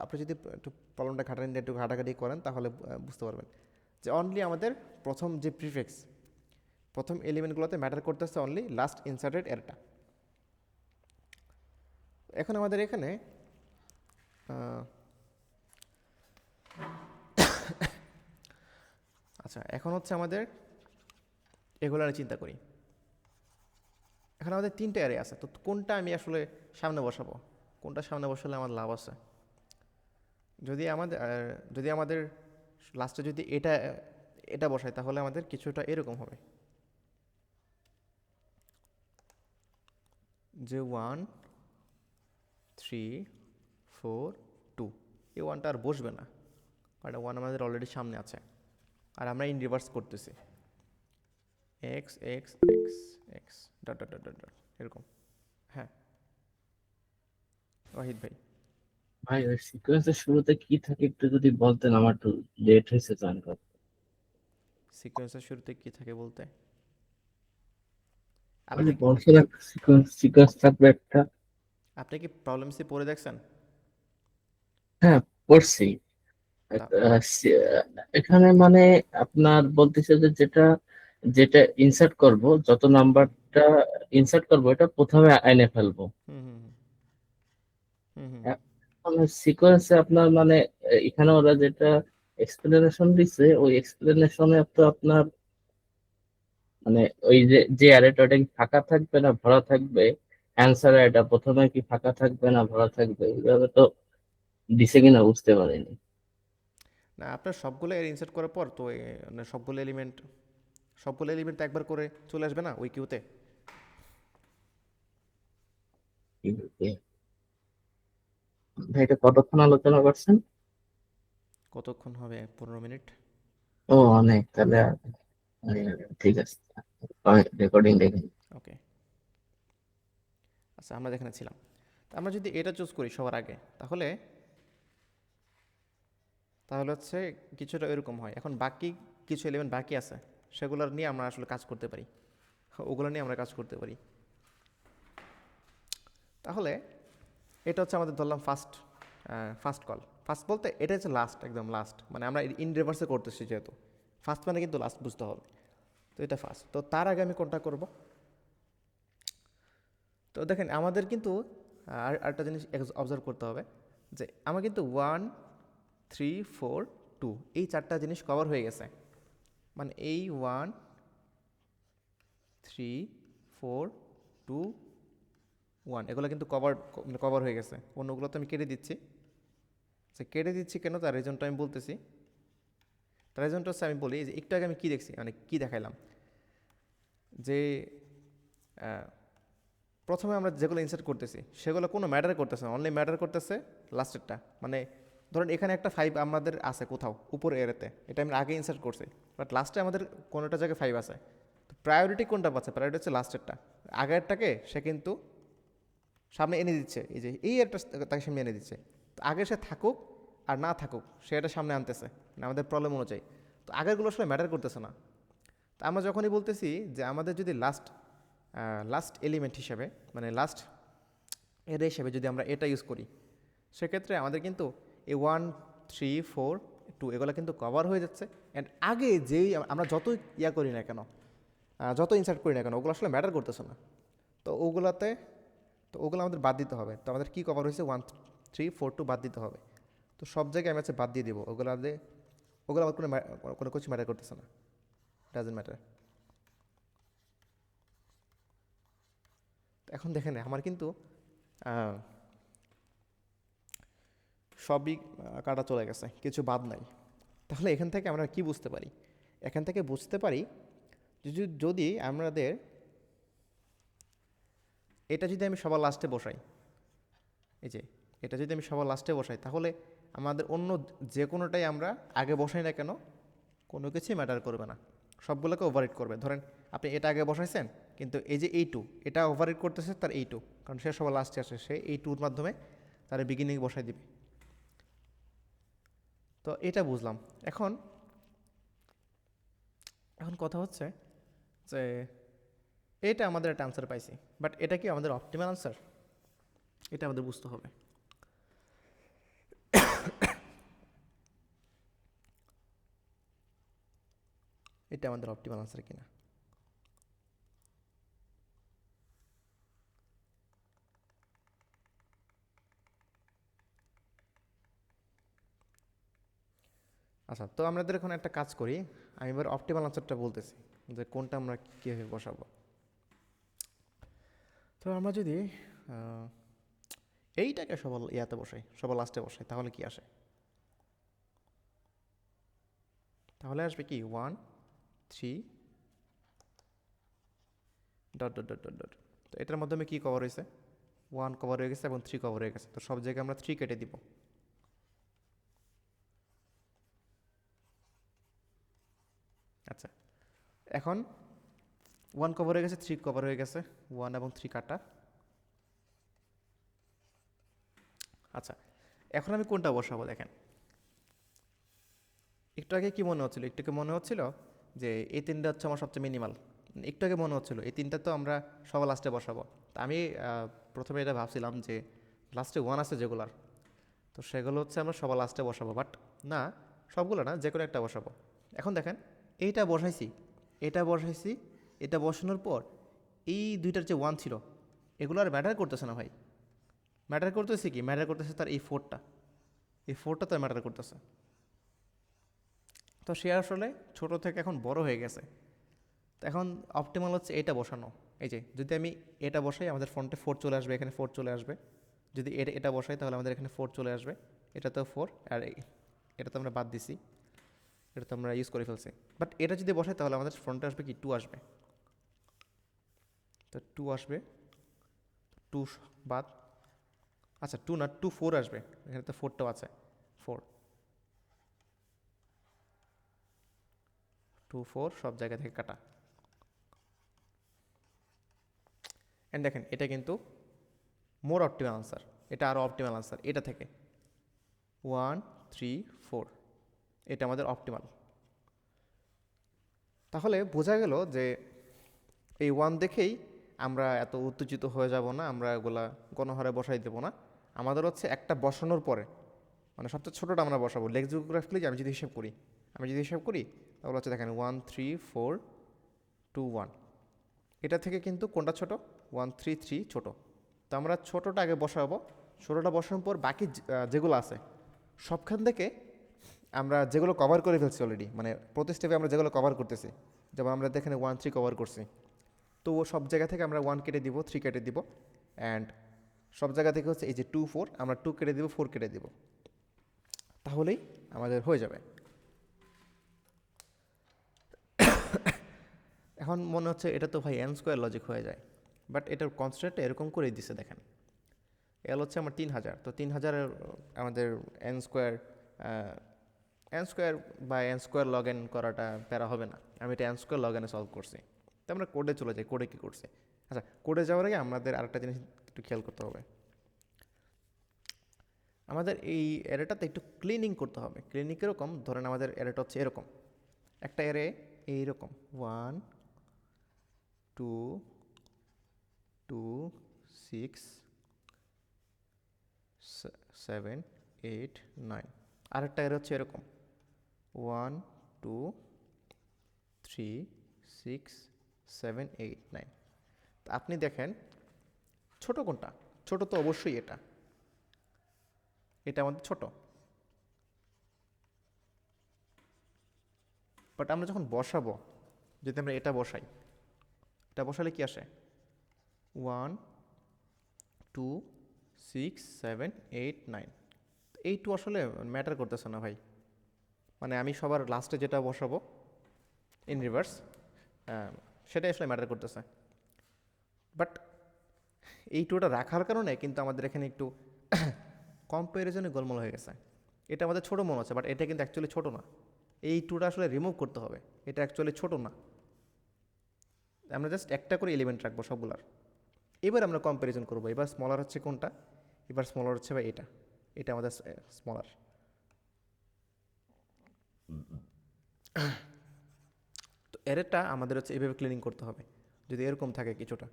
আপনি যদি একটু প্রবলেমটা একটু ঘাটাঘাটি করেন তাহলে বুঝতে পারবেন যে অনলি আমাদের প্রথম এলিমেন্টগুলোতে ম্যাটার করতেছে অনলি লাস্ট ইনসার্টেড এরটা। এখন আমাদের এখানে আচ্ছা, এখন হচ্ছে আমাদের এগুলো চিন্তা করি। এখন আমাদের তিনটে অ্যারে আছে, তো কোনটা আমি আসলে সামনে বসাবো, কোনটা সামনে বসালে আমার লাভ আছে। যদি আমাদের লাস্টে যদি এটা বসাই তাহলে আমাদের কিছুটা এরকম হবে যে 1 3 4 2, এই 1টা আর বসবে না, কারণ 1 আমাদের অলরেডি সামনে আছে, আর আমরা ইন রিভার্স করতেছি x x x x dot dot dot dot এরকম। হ্যাঁ, ওয়াহিদ ভাই। ভাই ওই সিকোয়েন্সের শুরুতে কি থাকে একটু যদি বলতেন, আমার একটু লেট হয়েছে জয়েন করতে। সিকোয়েন্সের শুরুতে কি থাকে বলতে ওই আপনি যে বলছেন একটা সিকোয়েন্স সিকোয়েন্স থাকবে একটা। আপনি কি প্রবলেমসে পড়ে দেখছেন? হ্যাঁ, পড়ছি। তা এখানে মানে আপনার বলতেছে যে যেটা যেটা ইনসার্ট করব, যত নাম্বারটা ইনসার্ট করব এটা প্রথমে এনে ফেলবো। হুম হুম হুম হুম সিকোয়েন্সে আপনার মানে এখানে ওরা যেটা এক্সপ্লেনেশন দিচ্ছে, ওই এক্সপ্লেনেশনে তো আপনার মানে ওই যে যে অ্যারেটা ওটা কি ফাঁকা থাকবে না ভরা থাকবে, অ্যান্সার এটা প্রথমে কি ফাঁকা থাকবে না ভরা থাকবে, এইভাবে তো দিছে কিনা বুঝতে পারিনি। না, আপনার সবগুলো এর ইনসার্ট করার পর তো মানে সবগুলো এলিমেন্ট একবার করে চলে আসবে না ওই কিউতে। ভাই এটা কতক্ষণ আলোচনা করছেন? কতক্ষণ হবে? 15 মিনিট। ও অনেক তাহলে। ঠিক আছে, রেকর্ডিং দেখেন। ওকে, আচ্ছা আমরা যেখানে ছিলাম, তা আমরা যদি এটা চুজ করি সবার আগে, তাহলে তাহলে হচ্ছে কিছুটা এরকম হয়। এখন বাকি কিছু এলিমেন্ট বাকি আছে, সেগুলোর নিয়ে আমরা আসলে কাজ করতে পারি, ওগুলো নিয়ে আমরা কাজ করতে পারি। তাহলে এটা হচ্ছে আমাদের ধরলাম ফার্স্ট ফার্স্ট কল। ফার্স্ট বলতে এটা হচ্ছে লাস্ট, একদম লাস্ট, মানে আমরা ইন রিভার্সে করতেছি যেহেতু, ফার্স্ট মানে কিন্তু লাস্ট বুঝতে হবে। তো এটা ফার্স্ট, তো তার আগে আমি কোনটা করব? তো দেখেন আমাদের কিন্তু আরেকটা জিনিস অবজার্ভ করতে হবে, যে আমার কিন্তু 1 3 4 2 এই চারটা জিনিস কভার হয়ে গেছে। মানে এই 1 3 4 2 1 এগুলো কিন্তু কভার হয়ে গেছে। অন্যগুলো তো আমি কেটে দিচ্ছি। আচ্ছা, কেটে দিচ্ছি কেন, তার রিজনটা আমি বলতেছি। তার রিজনটা হচ্ছে, আমি বলি যে একটু আগে আমি কী দেখছি, মানে কী দেখাইলাম, যে আহ, প্রথমে আমরা যেগুলো ইনসার্ট করতেছি সেগুলো কোনো ম্যাটার করতেছে না, অনলি ম্যাটার করতেছে লাস্টেরটা। মানে ধরেন এখানে একটা 5 আমাদের আছে কোথাও উপর এরেতে, এটা আমি আগে ইনসার্ট করছি, বাট লাস্টে আমাদের কোনোটা জায়গায় 5 আছে। তো প্রায়োরিটি কোনটা পাচ্ছে? প্রায়োরিটি হচ্ছে লাস্টেরটা। আগেরটাকে সে কিন্তু সামনে এনে দিচ্ছে, এই যে এই একটা তাকে সামনে এনে দিচ্ছে। তো আগে সে থাকুক আর না থাকুক, সে এটা সামনে আনতেছে, মানে আমাদের প্রবলেম অনুযায়ী। তো আগেরগুলো আসলে ম্যাটার করতেছে না। তো আমরা যখনই বলতেছি যে আমাদের যদি লাস্ট লাস্ট এলিমেন্ট হিসেবে, মানে লাস্ট এর হিসেবে যদি আমরা এটা ইউজ করি, সেক্ষেত্রে আমাদের কিন্তু এই 1 3 4 2 এগুলো কিন্তু কভার হয়ে যাচ্ছে। অ্যান্ড আগে যেই আমরা যতই ইয়া করি না কেন, যত ইনসার্ট করি না কেন, ওগুলো আসলে ম্যাটার করতেছে না। তো ওগুলাতে, তো ওগুলো আমাদের বাদ দিতে হবে। তো আমাদের কী কভার হয়েছে? 1 3 4 2 বাদ দিতে হবে। তো সব জায়গায় আমি হচ্ছে বাদ দিয়ে দিব ওগুলো, ওগুলো আমার কোনো কিছু ম্যাটার করতেছে না, ডাজেন্ট ম্যাটার। এখন দেখেন আমার কিন্তু আহ, সবই কাটা চলে গেছে, কিছু বাদ নাই। তাহলে এখান থেকে আমরা কি বুঝতে পারি? এখান থেকে বুঝতে পারি যে যদি আমাদের এটা যদি আমি সবার লাস্টে বসাই, এই যে এটা যদি আমি সবার লাস্টে বসাই, তাহলে আমাদের অন্য যে কোনোটাই আমরা আগে বসাই না কেন, কোনো কিছুই ম্যাটার করবে না, সবগুলোকে ওভারহিট করবে। ধরেন আপনি এটা আগে বসাইছেন, কিন্তু এই যে এই টু, এটা ওভারহিট করতেছে তার এই টু, কারণ সে সবার লাস্টে আসে, সে এই টুর মাধ্যমে তার বিগিনিং বসাই দিবে। তো এটা বুঝলাম। এখন এখন কথা হচ্ছে যে এটা আমাদের একটা আনসার পাইছি, বাট এটা কি আমাদের অপটিমাল আনসার? এটা আমাদের বুঝতে হবে। এটা আমাদের অপটিমাল আনসার কিনা। আচ্ছা, তো আমাদের এখন একটা কাজ করি, আমি এবার অপটিমাল আনসারটা বলতেছি, যে কোনটা আমরা কীভাবে বসাবো। তো আমরা যদি আহ, এইটাকে সবার ইয়াতে বসাই, সবার লাস্টে বসাই, তাহলে কি আসে? তাহলে আসবে কি 1 3 ... তো এটার মাধ্যমে কি কভার হয়েছে? 1 কভার হয়ে গেছে এবং 3 কভার হয়ে গেছে। তো সব জায়গায় আমরা 3 কেটে দিব। আচ্ছা, এখন 1 কভার হয়ে গেছে, 3 কভার হয়ে গেছে, 1 এবং 3 কাটা। আচ্ছা, এখন আমি কোনটা বসাবো দেখেন। একটু আগে কি মনে হচ্ছিল, একটু আগে মনে হচ্ছিল যে এই তিনটা হচ্ছে আমার সবচেয়ে মিনিমাল। একটু আগে মনে হচ্ছিল এই তিনটা তো আমরা সবার লাস্টে বসাবো। তা আমি প্রথমে এটা ভাবছিলাম যে লাস্টে ওয়ান আছে যেগুলার, তো সেগুলো হচ্ছে আমরা সবার লাস্টে বসাবো, বাট না, সবগুলো না, যে কোনো একটা বসাবো। এখন দেখেন, এইটা বসাইছি, এটা বসাইছি, এটা বসানোর পর এই দুইটার যে ওয়ান ছিল এগুলো আর ম্যাটার করতেছে না ভাই। ম্যাটার করতেছে কি, ম্যাটার করতেছে তার এই ফোরটা, এই ফোরটা তার ম্যাটার করতেছে। তো সে আসলে ছোট থেকে এখন বড় হয়ে গেছে। তো এখন অপটিমাল হচ্ছে এটা বসানো। এই যে যদি আমি এটা বসাই আমাদের ফ্রন্টে ফোর চলে আসবে, এখানে ফোর চলে আসবে। যদি এটা এটা বসাই তাহলে আমাদের এখানে ফোর চলে আসবে, এটা তো ফোর, আর এটা তো আমরা বাদ দিছি, এটা তো আমরা ইউজ করে ফেলছি। বাট এটা যদি বসাই তাহলে আমাদের ফ্রন্টে আসবে কি, টু আসবে। তো টু আসবে, টু বাদ, আচ্ছা টু না, টু ফোর আসবে, এখানে তো ফোরটাও আছে, ফোর, টু ফোর সব জায়গা থেকে কাটা। অ্যান্ড দেখেন এটা কিন্তু মোর অপটিমাল আনসার, এটা আরও অপটিমাল আনসার এটা থেকে। 1 3 4, এটা আমাদের অপটিমাল। তাহলে বোঝা গেল যে এই ওয়ান দেখেই আমরা এত উত্তেজিত হয়ে যাব না, আমরা এগুলা গণহারে বসাই দেবো না। আমাদের হচ্ছে একটা বসানোর পরে মানে সবচেয়ে ছোটোটা আমরা বসাবো লেক্সিওগ্রাফিক্যালি। আমি যদি হিসাব করি তাহলে হচ্ছে দেখেন 1 3 4 2 1, এটা থেকে কিন্তু কোনটা ছোট, 1 3 3 ছোট। তো আমরা ছোটোটা আগে বসাবো, ছোটোটা বসানোর পর বাকি যেগুলো আছে সবখান থেকে আমরা যেগুলো কভার করে ফেলছি অলরেডি, মানে প্রতি স্টেপে আমরা যেগুলো কভার করতেছি, যেমন আমরা এখানে 1 3 কভার করছি, তো সব জায়গা থেকে আমরা 1 কেটে দিব, 3 কেটে দিব, অ্যান্ড সব জায়গা থেকে হচ্ছে এই যে 2 4 আমরা 2 কেটে দিব, 4 কেটে দিব, তাহলেই আমাদের হয়ে যাবে। এখন মনে হচ্ছে এটা তো ভাই এন স্কোয়ার লজিক হয়ে যায়, বাট এটার কনস্ট্যান্টটা এরকম করেই দিছে দেখেন। এল হচ্ছে আমার 3000, তো 3000 আমাদের এন স্কোয়ার বা এন স্কোয়ার লগ এন করাটা প্যারা হবে না, আমি এটা এন স্কোয়ার লগ এনে সলভ করছি। তো আমরা কোডে চলে যাই, কোডে কী করছে। আচ্ছা, কোডে যাওয়ার আগে আমাদের আরেকটা জিনিস একটু খেয়াল করতে হবে, আমাদের এই অ্যারেটাতে একটু ক্লিনিং করতে হবে। ক্লিনিং কীরকম, ধরেন আমাদের অ্যারেটা হচ্ছে এরকম, একটা অ্যারে এইরকম 1 2 2 6 7 8 9, আরেকটা অ্যারে হচ্ছে এরকম 1 2 3 6 7 8 9। আপনি দেখেন ছোট কোনটা, ছোট তো অবশ্যই এটা, এটা আমাদের ছোট। বাট আমরা যখন বসাবো, যদি আমরা এটা বসাই, এটা বসালে কি আসে, 1 2 6 7 8 9, এই টু আসলে ম্যাটার করতেছে না ভাই। মানে আমি সবার লাস্টে যেটা বসাবো ইন রিভার্স, সেটাই আসলে ম্যাটার করতেছে। বাট এই টুটা রাখার কারণে কিন্তু আমাদের এখানে একটু কম্প্যারিজনে গোলমাল হয়ে গেছে। এটা আমাদের ছোটো মনে হচ্ছে, বাট এটা কিন্তু অ্যাকচুয়ালি ছোটো না। এই টুটা আসলে রিমুভ করতে হবে, এটা অ্যাকচুয়ালি ছোটো না। আমরা জাস্ট একটা করে এলিমেন্ট রাখবো সবগুলার। এবার আমরা কম্প্যারিজন করবো, এবার স্মলার হচ্ছে কোনটা, এবার স্মলার হচ্ছে বা এটা, এটা আমাদের স্মলার। তো এরেটা আমাদের হচ্ছে এভাবে ক্লিনিং করতে হবে। যদি এরকম থাকে কিছুটা,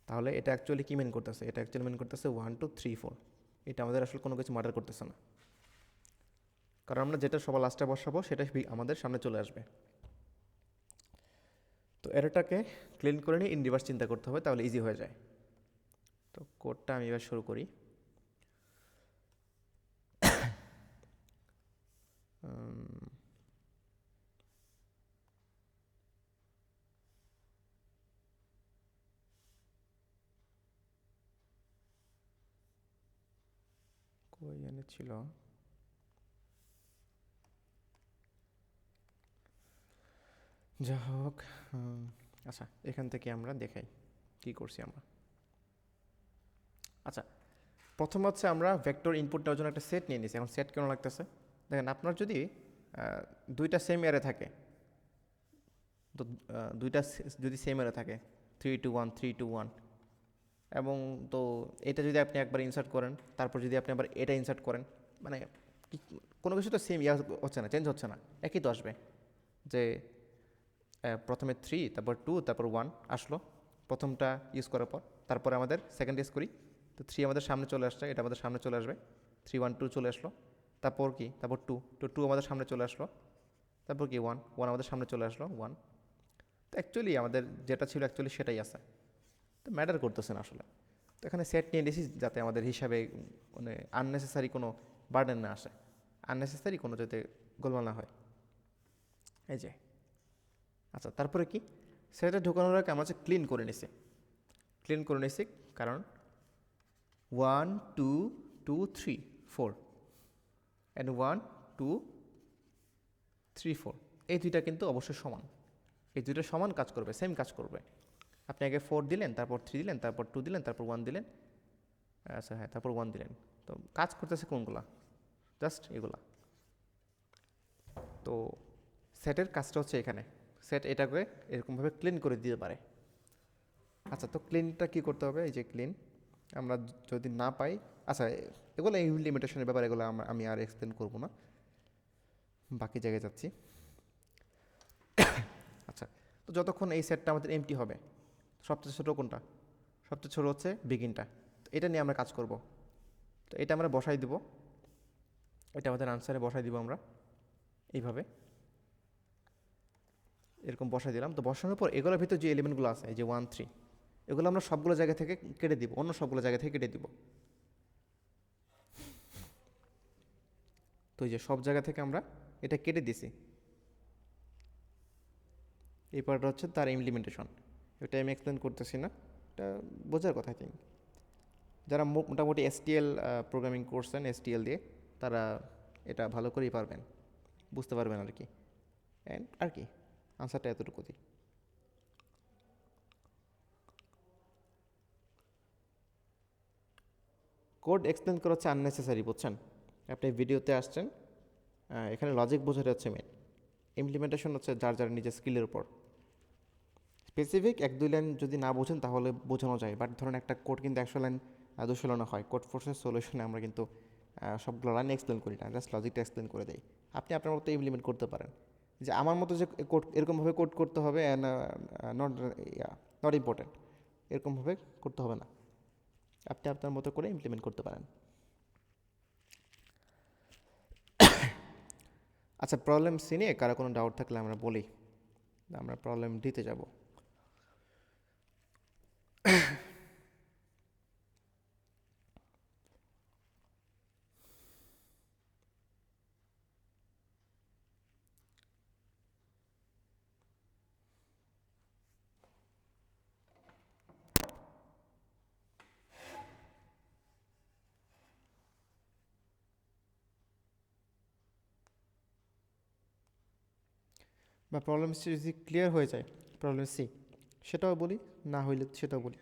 তাহলে এটা অ্যাকচুয়ালি কী মেন করতেছে, এটা অ্যাকচুয়ালি মেন করতেছে 1 2 3 4, এটা আমাদের আসলে কোনো কিছু ম্যাটার করতেছে না, কারণ আমরা যেটা সবার লাস্টে বসাবো সেটাই আমাদের সামনে চলে আসবে। তো এটাকে ক্লিন করে নিয়ে ইন রিভার্স চিন্তা করতে হবে, তাহলে ইজি হয়ে যায়। তো কোডটা আমি এবার শুরু করি। কই এনেছিল, যা হোক। আচ্ছা, এখান থেকে আমরা দেখাই কি করছি আমরা। আচ্ছা, প্রথম হচ্ছে আমরা ভেক্টর ইনপুট দেওয়ার জন্য একটা সেট নিয়ে নিয়েছি। এখন সেট কেন লাগতেছে, দেখেন আপনার যদি দুইটা সেম এরে থাকে, তো দুইটা যদি সেম এরে থাকে 3 2 1 3 2 1, এবং তো এটা যদি আপনি একবার ইনসার্ট করেন, তারপর যদি আপনি আবার এটা ইনসার্ট করেন, মানে কোনো কিছু তো সেম হচ্ছে না, চেঞ্জ হচ্ছে না, একই তো আসবে। যে প্রথমে 3, তারপর 2, তারপর 1 আসলো প্রথমটা ইউজ করার পর, তারপরে আমাদের সেকেন্ড ইউজ করি, তো 3 আমাদের সামনে চলে আসছে, এটা আমাদের সামনে চলে আসবে, 3 1 2 চলে আসলো। তারপর কি, তারপর 2 তো 2 আমাদের সামনে চলে আসলো। তারপর কি 1 1 আমাদের সামনে চলে আসলো 1। তো অ্যাকচুয়ালি আমাদের যেটা ছিল অ্যাকচুয়ালি সেটাই আছে, তো ম্যাটার করতেছে না আসলে। তো এখানে সেট নিয়ে নিয়েছি যাতে আমাদের হিসাবে মানে আননেসেসারি কোনো বার্ডেন না আসে, আননেসেসারি কোনো যাতে গোলমাল না হয়। এই যে আচ্ছা, তারপরে কি, সেটা ঢোকানোর আগে আমরা হচ্ছে ক্লিন করে নিছি, ক্লিন করে নিছি কারণ 1 2 2 3 4 অ্যান্ড 1 2 3 4 এই দুইটা কিন্তু অবশ্যই সমান, এই দুইটা সমান কাজ করবে, সেম কাজ করবে। আপনি আগে 4 দিলেন, তারপর 3 দিলেন, তারপর 2 দিলেন, তারপর 1 দিলেন, আচ্ছা হ্যাঁ, তারপর 1 দিলেন, তো কাজ করতেছে কোনগুলা, জাস্ট এগুলা। তো সেটের কাজটা হচ্ছে এখানে, সেট এটাকে এরকমভাবে ক্লিন করে দিতে পারে। আচ্ছা, তো ক্লিনটা কী করতে হবে, এই যে ক্লিন আমরা যদি না পাই, আচ্ছা এগুলো ইমপ্লিমেন্টেশনের ব্যাপার, এগুলো আমি আর এক্সপ্লেন করবো না, বাকি জায়গায় যাচ্ছি। আচ্ছা, তো যতক্ষণ এই সেটটা আমাদের এমটি হবে, সবচেয়ে ছোটো কোনটা, সবচেয়ে ছোটো হচ্ছে বিগিনটা, তো এটা নিয়ে আমরা কাজ করব। তো এটা আমরা বসাই দিব, এটা আমাদের আনসারে বসাই দিব আমরা এইভাবে, এরকম বসাই দিলাম। তো বসানোর পর এগুলোর ভিতরে যে এলিমেন্টগুলো আছে, এই যে 1 3, এগুলো আমরা সবগুলো জায়গা থেকে কেটে দিব, অন্য সবগুলো জায়গা থেকে কেটে দিব। তো এই যে সব জায়গা থেকে আমরা এটা কেটে দিছি, এই পার্টটা হচ্ছে তার ইমপ্লিমেন্টেশন, এটা আমি এক্সপ্লেন করতেছি না, এটা বোঝার কথা। আই থিঙ্ক যারা মোটামুটি এসটিএল প্রোগ্রামিং করছেন এসটিএল দিয়ে, তারা এটা ভালো করেই পারবেন, বুঝতে পারবেন আর কি। অ্যান্ড আর কি, আনসারটা এতটুকু দিই। কোড এক্সপ্লেন করা হচ্ছে আননেসেসারি, বুঝছেন? আপনি ভিডিওতে আসছেন, এখানে লজিক বোঝাটা হচ্ছে মেন, ইমপ্লিমেন্টেশন হচ্ছে যার যার নিজের স্কিলের উপর। স্পেসিফিক 1 2 লাইন যদি না বোঝেন তাহলে বোঝানো যায়, বাট ধরুন একটা কোড কিন্তু 100 লাইন 200 লাইনও হয়, কোড ফোর্সের সলিউশনে আমরা কিন্তু সবগুলো লাইন এক্সপ্লেন করি না, জাস্ট লজিকটা এক্সপ্লেন করে দেই। আপনি আপনার মতো ইমপ্লিমেন্ট করতে পারেন, যে আমার মতো যে কোড এরকমভাবে কোড করতে হবে, অ্যান্ড নট নট ইম্পর্টেন্ট, এরকমভাবে করতে হবে না, আপনি আপনার মতো করে ইমপ্লিমেন্ট করতে পারেন। আচ্ছা, প্রবলেম সি নিয়ে কারো কোনো ডাউট থাকলে আমরা বলি, আমরা প্রবলেম দিতে যাব। বা প্রবলেম সি যদি ক্লিয়ার হয়ে যায়, প্রবলেম সি সেটাও বলি, না হইলে সেটাও বলি।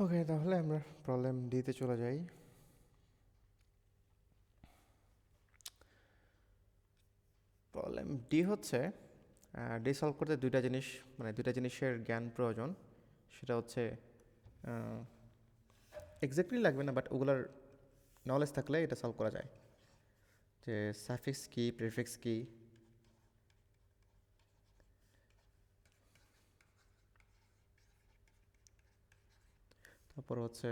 ওকে, তাহলে আমরা প্রবলেম ডিতে চলে যাই। প্রবলেম ডি হচ্ছে, ডি সলভ করতে দুইটা জিনিস, মানে দুইটা জিনিসের জ্ঞান প্রয়োজন। সেটা হচ্ছে এক্স্যাক্টলি লাগবে না, বাট ওগুলার নলেজ থাকলে এটা সলভ করা যায়। যে সাফিক্স কি, প্রিফিক্স কি, তারপর হচ্ছে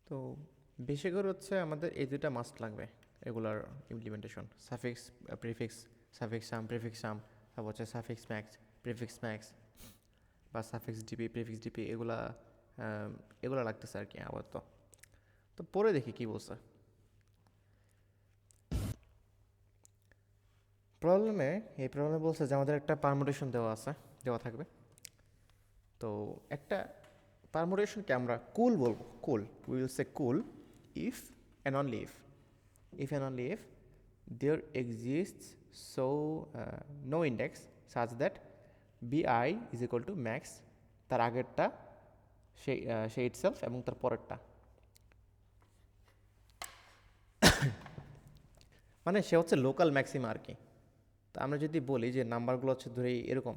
তো বেশি করে হচ্ছে আমাদের এই দুটা মাস্ট লাগবে regular implementation, suffix prefix, suffix sum prefix sum, তারপর হচ্ছে সাফিক্স ম্যাক্স প্রিফিক্স ম্যাক্স বা সাফিক্স ডিপি প্রিফিক্স ডিপি, এগুলা লাগতেছে আর কি আপাতত। তো পরে দেখি কি বলছে প্রবলেমে। এই প্রবলেমে বলছে যে আমাদের একটা পারমুটেশন দেওয়া থাকবে। তো একটা পারমুটেশনকে আমরা কুল বলবো, cool, we will say cool if and only if and only if there exists no index such that bi is equal to max, তার আগেরটা সেই ইটসেলফ এবং তার পরেরটা, মানে সে হচ্ছে লোকাল ম্যাক্সিমা আর কি। তো আমরা যদি বলি যে নাম্বারগুলো হচ্ছে ধরে এরকম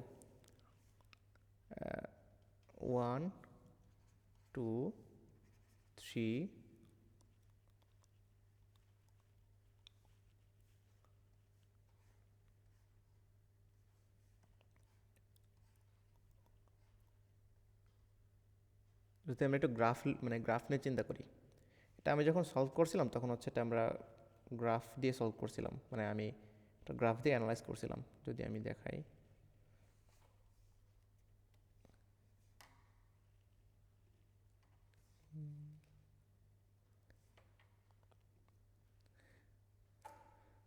1 2 3 যদি আমরা একটু গ্রাফ নিয়ে চিন্তা করি, এটা আমি যখন সলভ করছিলাম তখন হচ্ছে এটা আমরা গ্রাফ দিয়ে সলভ করছিলাম, মানে আমি একটা গ্রাফ দিয়ে অ্যানালাইজ করছিলাম। যদি আমি দেখাই,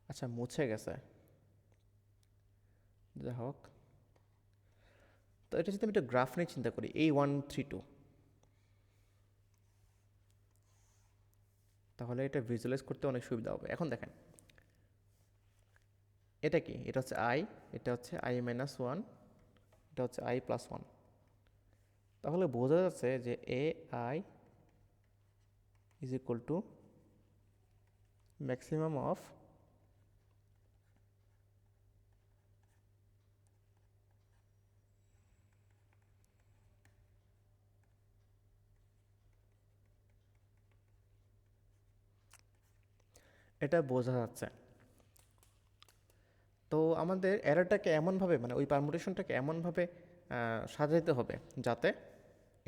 আচ্ছা মুছে গেছে, যা হোক। তো এটা যদি আমি একটা গ্রাফ নিয়ে চিন্তা করি, A132, তাহলে এটা ভিজুয়ালাইজ করতে অনেক সুবিধা হবে। এখন দেখেন এটা কি, এটা হচ্ছে আই, এটা হচ্ছে i-1, এটা হচ্ছে i+1। তাহলে বোঝা যাচ্ছে যে ai is equal two maximum of এটা বোঝা যাচ্ছে। তো আমাদের এররটাকে এমনভাবে, মানে ওই পারমুটেশনটাকে এমনভাবে সাজাইতে হবে যাতে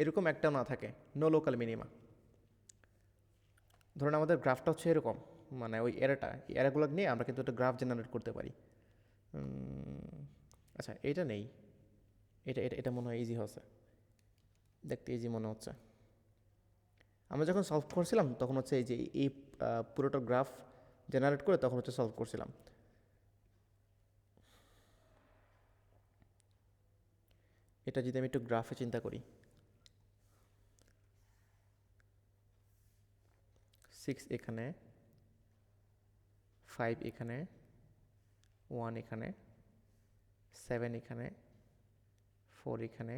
এরকম একটা না থাকে, নো লোকাল মিনিমা। ধরুন আমাদের গ্রাফটা হচ্ছে এরকম, মানে ওই এরাগুলো নিয়ে আমরা কিন্তু একটা গ্রাফ জেনারেট করতে পারি। আচ্ছা এটা নেই, এটা এটা এটা মনে হয় ইজি হচ্ছে, দেখতে ইজি মনে হচ্ছে। আমরা যখন সলভ করছিলাম তখন হচ্ছে এই যে এই পুরোটা গ্রাফ জেনারেট করে তখন হচ্ছে সলভ করছিলাম। এটা যদি আমি একটু গ্রাফে চিন্তা করি, 6 এখানে, 5 এখানে, 1 এখানে, 7 এখানে, 4 এখানে,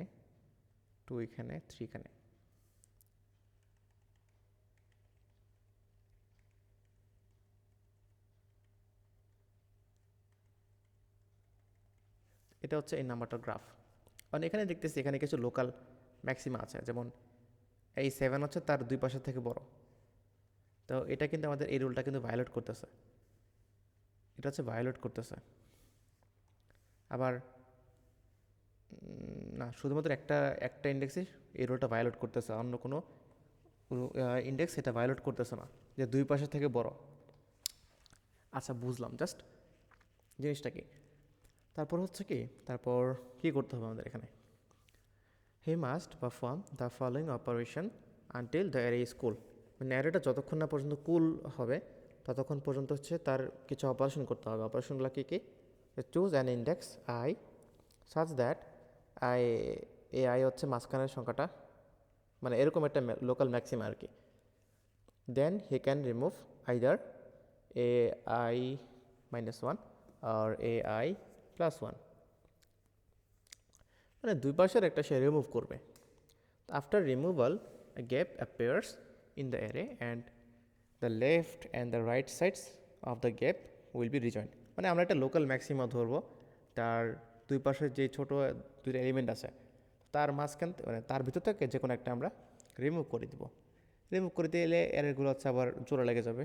2 এখানে, 3 এখানে। এটা হচ্ছে এই নাম্বারটার গ্রাফ। কারণ এখানে দেখতেছি এখানে কিছু লোকাল ম্যাক্সিমা আছে, যেমন এই 7 হচ্ছে তার দুই পাশের থেকে বড়। তো এটা কিন্তু আমাদের এই রুলটা কিন্তু ভায়োলেট করতেছে, এটা হচ্ছে ভায়োলেট করতেছে। আবার না, শুধুমাত্র একটা ইন্ডেক্সই এই রুলটা ভায়োলেট করতেছে, অন্য কোনো ইন্ডেক্স এটা ভায়োলেট করতেছে না, যে দুই পাশের থেকে বড়। আচ্ছা বুঝলাম জাস্ট জিনিসটা কি। তারপর হচ্ছে কি, তারপর কি করতে হবে আমাদের এখানে, he must perform the following operation until the array is cool. মানে অ্যারেটা যতক্ষণ না পর্যন্ত কুল হবে ততক্ষণ পর্যন্ত হচ্ছে তার কিছু অপারেশন করতে হবে। অপারেশনগুলো কী কী, choose an index I such that I, A I হচ্ছে মাঝখানের সংখ্যাটা, মানে এরকম একটা লোকাল ম্যাক্সিমা আর কি। Then he can remove either AI-1 আর AI+1, মানে দুই পাশের একটা সে রিমুভ করবে। After removal a gap appears in the array and the left and the right sides of the gap will be rejoined। মানে আমরা একটা লোকাল ম্যাক্সিমা ধরবো, তার দুই পাশে যে ছোটো দুইটা এলিমেন্ট আছে তার মাঝখান, মানে তার ভিতর থেকে যে কোনো একটা আমরা রিমুভ করে দিব। রিমুভ করে দিলে এরগুলো হচ্ছে আবার জোড়া লেগে যাবে,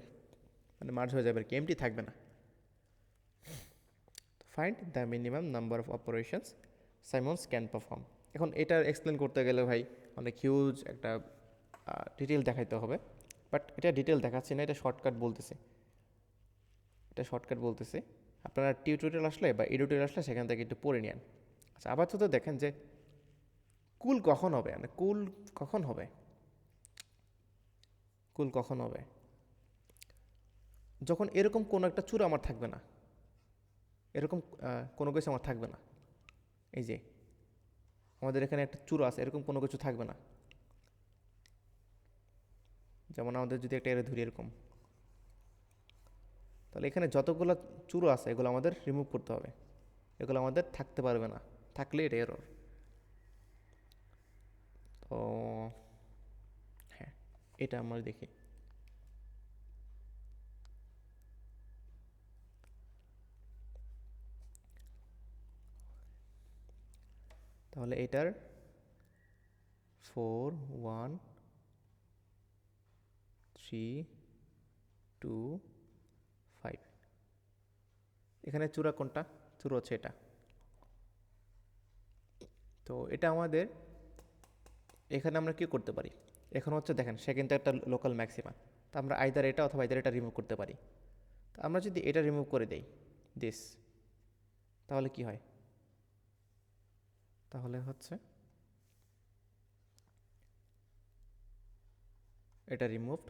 মানে মার্জ হয়ে যাবে আর কি, এমটি থাকবে না। Find the minimum number of operations Simons can perform. এখন এটার এক্সপ্লেন করতে গেলে ভাই অনেক হিউজ একটা ডিটেল দেখাইতে হবে। বাট এটা ডিটেল দেখাচ্ছি না, এটা শর্টকাট বলতেছে, আপনারা টিউটোরিয়াল আসলে বা এডিটোরিয়াল আসলে সেখান থেকে একটু পড়ে নিন। আচ্ছা, আপাতত দেখেন যে কুল কখন হবে, মানে কুল কখন হবে, যখন এরকম কোনো একটা চূড়া আমার থাকবে না, এরকম কোনো কিছু আমার থাকবে না। এই যে আমাদের এখানে একটা চূড়া আছে, এরকম কোনো কিছু থাকবে না। যেমন আমাদের যদি একটা এরে ধরি এরকম, তাহলে এখানে যতগুলো চূড়া আছে এগুলো আমাদের রিমুভ করতে হবে, এগুলো আমাদের থাকতে পারবে না, থাকলে এটা এরর। তো হ্যাঁ, এটা আমরা দেখি। তাহলে এটার 4 1 3 2 5, এখানে চূড়া কোনটা, চূড়া হচ্ছে এটা। তো এটা আমাদের এখানে আমরা কি করতে পারি, এখন হচ্ছে দেখেন সে কিন্তু একটা লোকাল ম্যাক্সিমা, তো আমরা আইদার এটা অথবা আইদার এটা রিমুভ করতে পারি। তো আমরা যদি এটা রিমুভ করে দেই দিস, তাহলে কি হয়, তাহলে হচ্ছে এটা রিমুভড,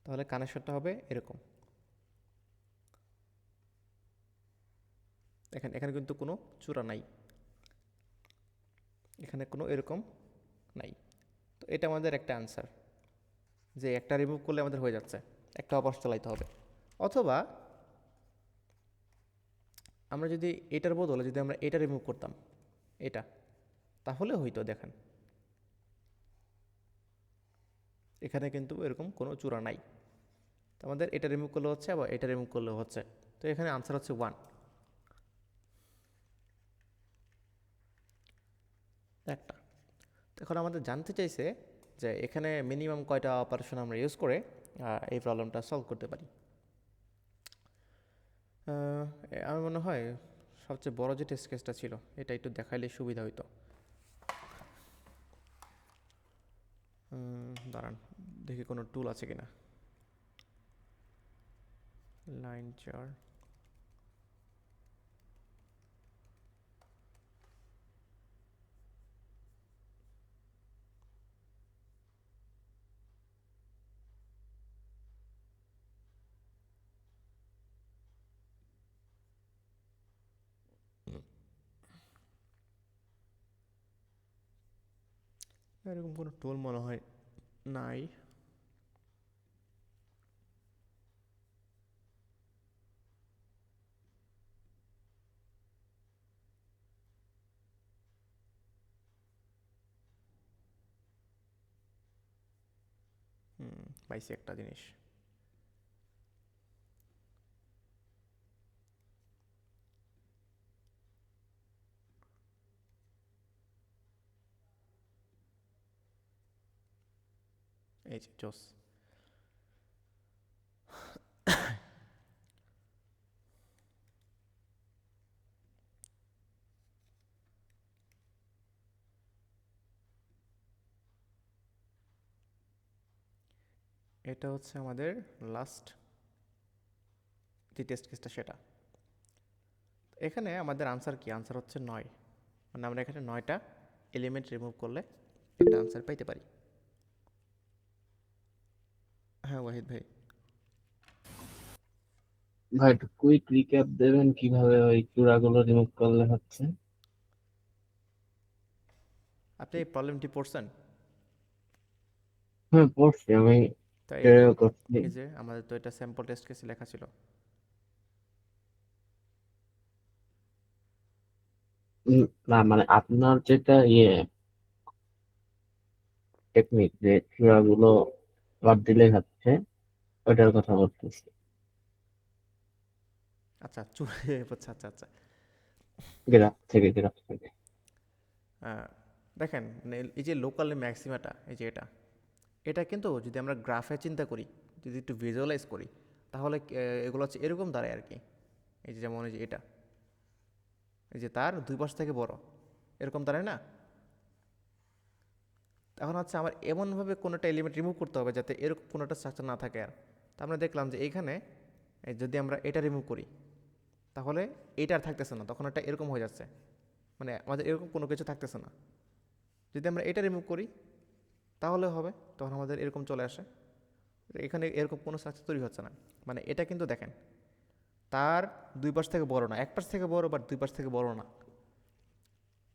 তাহলে কানেকশনটা হবে এরকম। দেখেন এখানে কিন্তু কোনো চূড়া নাই, এখানে কোনো এরকম নাই। তো এটা আমাদের একটা অ্যান্সার, যে একটা রিমুভ করলে আমাদের হয়ে যাচ্ছে, একটা অপাস চালাইতে হবে। অথবা আমরা যদি এটার বদলে যদি আমরা এটা রিমুভ করতাম, এটা, তাহলে হয়তো দেখেন এখানে কিন্তু এরকম কোনো চূড়া নাই। তো আমাদের এটা রিমুভ করলে হচ্ছে, আবার এটা রিমুভ করলেও হচ্ছে। তো এখানে আনসার হচ্ছে 1। একটা, তো এখন আমাদের জানতে চাইছে যে এখানে মিনিমাম কয়টা অপারেশন আমরা ইউজ করে এই প্রবলেমটা সলভ করতে পারি। আমার মনে হয় সবচেয়ে বড় যে টেস্ট কেসটা ছিল এটা একটু দেখাইলে সুবিধা হইতো। দাঁড়ান দেখি কোনো টুল আছে কিনা। লাইন 4, এরকম কোনো টুল মনে হয় নাই। পাইছি একটা জিনিস। এই যে জোস, এটা হচ্ছে আমাদের লাস্ট যে টেস্ট কেসটা সেটা। এখানে আমাদের আনসার কি, আনসার হচ্ছে 9, মানে আমরা এখানে 9টা এলিমেন্ট রিমুভ করলে একটা আনসার পাইতে পারি। হ্যাঁ ওয়াহিদ ভাই, ভাই একটু কুইক রিক্যাপ দেবেন কিভাবে ওই চূড়াগুলো রিমুভ করলে হচ্ছে? আপনি এই প্রবলেমটি পড়ছেন? হ্যাঁ পড়ছি আমি, তাই এটাও করছি। এই যে আমাদের তো এটা স্যাম্পল টেস্ট কেসে লেখা ছিল। না মানে আপনার যেটা টেকনিক যে চূড়াগুলো বাদ দিলে হচ্ছে, ওটার কথা বলতেছি। আচ্ছা চুরে আচ্ছা আচ্ছা আচ্ছা। গ্রাফ থেকে আহ, দেখেন মানে এই যে লোকাল ম্যাক্সিমাটা, এই যে এটা, এটা কিন্তু যদি আমরা গ্রাফে চিন্তা করি, যদি একটু ভিজুয়ালাইজ করি, তাহলে এগুলো হচ্ছে এরকম দাঁড়ায় আর কি। এই যে যেমন এই যে এটা, এই যে তার দুই পাশ থেকে বড়, এরকম দাঁড়ায় না? এখন হচ্ছে আমার এমনভাবে কোনো একটা এলিমেন্ট রিমুভ করতে হবে যাতে এরকম কোনো একটা স্ট্রাকচার না থাকে আর। তা আমরা দেখলাম যে এইখানে যদি আমরা এটা রিমুভ করি তাহলে এইটা আর থাকতেছে না, তখন একটা এরকম হয়ে যাচ্ছে, মানে আমাদের এরকম কোনো কিছু থাকতেছে না। যদি আমরা এটা রিমুভ করি তাহলে হবে, তখন আমাদের এরকম চলে আসে, এখানে এরকম কোনো স্ট্রাকচার তৈরি হচ্ছে না। মানে এটা কিন্তু দেখেন তার দুই পাশ থেকে বড় না, এক পাশ থেকে বড়, বাট দুই পাশ থেকে বড় না।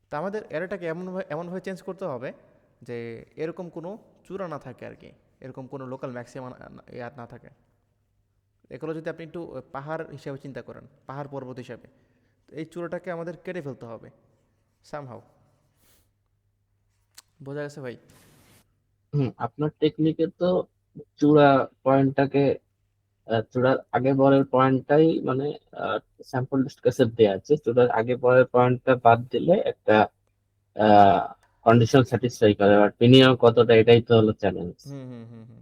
তা আমাদের এটাকে এমনভাবে চেঞ্জ করতে হবে যে এরকম কোনো চূড়া না থাকে আর কি, এরকম কোনো লোকাল ম্যাক্সিমাম ইয়ার না থাকে। এগুলো যদি আপনি একটু পাহাড় হিসাবে চিন্তা করেন, পাহাড় পর্বত হিসাবে, তো এই চূড়াটাকে আমাদের কেটে ফেলতে হবে সামহাও। বোঝা গেছে ভাই? আপনার টেকনিকে তো চূড়া পয়েন্টটাকে চূড়ার আগে পরের পয়েন্টটাই মানে স্যাম্পল কেসে দেওয়া আছে, চূড়ার আগে পরের পয়েন্টটা বাদ দিলে একটা কন্ডিশন স্যাটিসফাই করে, বাট মিনিমাম কতটা এটাই তো হলো চ্যালেঞ্জ। হুম হুম হুম হুম।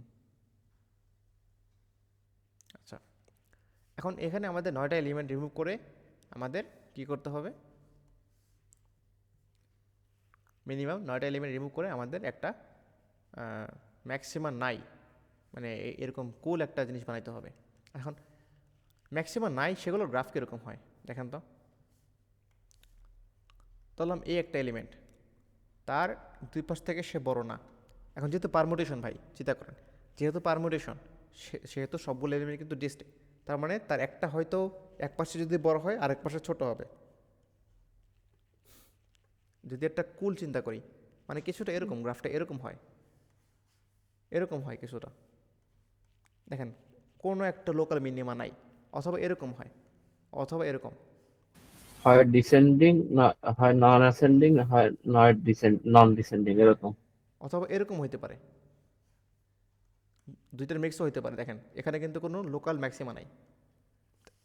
আচ্ছা, এখন এখানে আমাদের 9টা এলিমেন্ট রিমুভ করে আমাদের কি করতে হবে, মিনিমাম 9টা এলিমেন্ট রিমুভ করে আমাদের একটা ম্যাক্সিমাম নাই, মানে এরকম কুল একটা জিনিস বানাইতে হবে। এখন ম্যাক্সিমাম নাই সেগুলোর গ্রাফ কীরকম হয় দেখেন তো। ধরলাম এই একটা এলিমেন্ট, তার দুই পাশ থেকে সে বড় না। এখন যেহেতু পারমুটেশন ভাই, চিন্তা করেন, যেহেতু পারমুটেশন সেহেতু সবগুলো এলিমেন্ট কিন্তু ডিস্টে, তার মানে তার একটা হয়তো এক পাশে যদি বড় হয় আরেক পাশে ছোট হবে। যদি একটা কুল চিন্তা করি, মানে কিছুটা এরকম, গ্রাফটা এরকম হয়, এরকম হয় কিছুটা। দেখেন কোনো একটা লোকাল মিনিমা নাই, অথবা এরকম হয়, অথবা এরকম, হয় ডিসেন্ডিং, না হয় নন অ্যাসেন্ডিং, হয় নট নন ডিসেন্ডিং এরকম। অথবা এরকম হইতে পারে, দুইটার মিক্সও হইতে পারে। দেখেন এখানে কিন্তু কোনো লোকাল ম্যাক্সিমা নাই,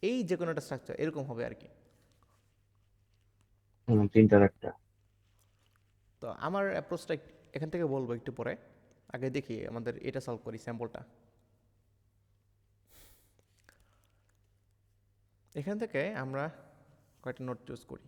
এই যে কোনো একটা স্ট্রাকচার এরকম হবে আর কি। তিনটার একটা। তো আমার অ্যাপ্রোচটা এখান থেকে বলবো একটু পরে, আগে দেখি আমাদের এটা সলভ করি স্যাম্পলটা। এখান থেকে আমরা কয়েকটা নোট চুজ করি।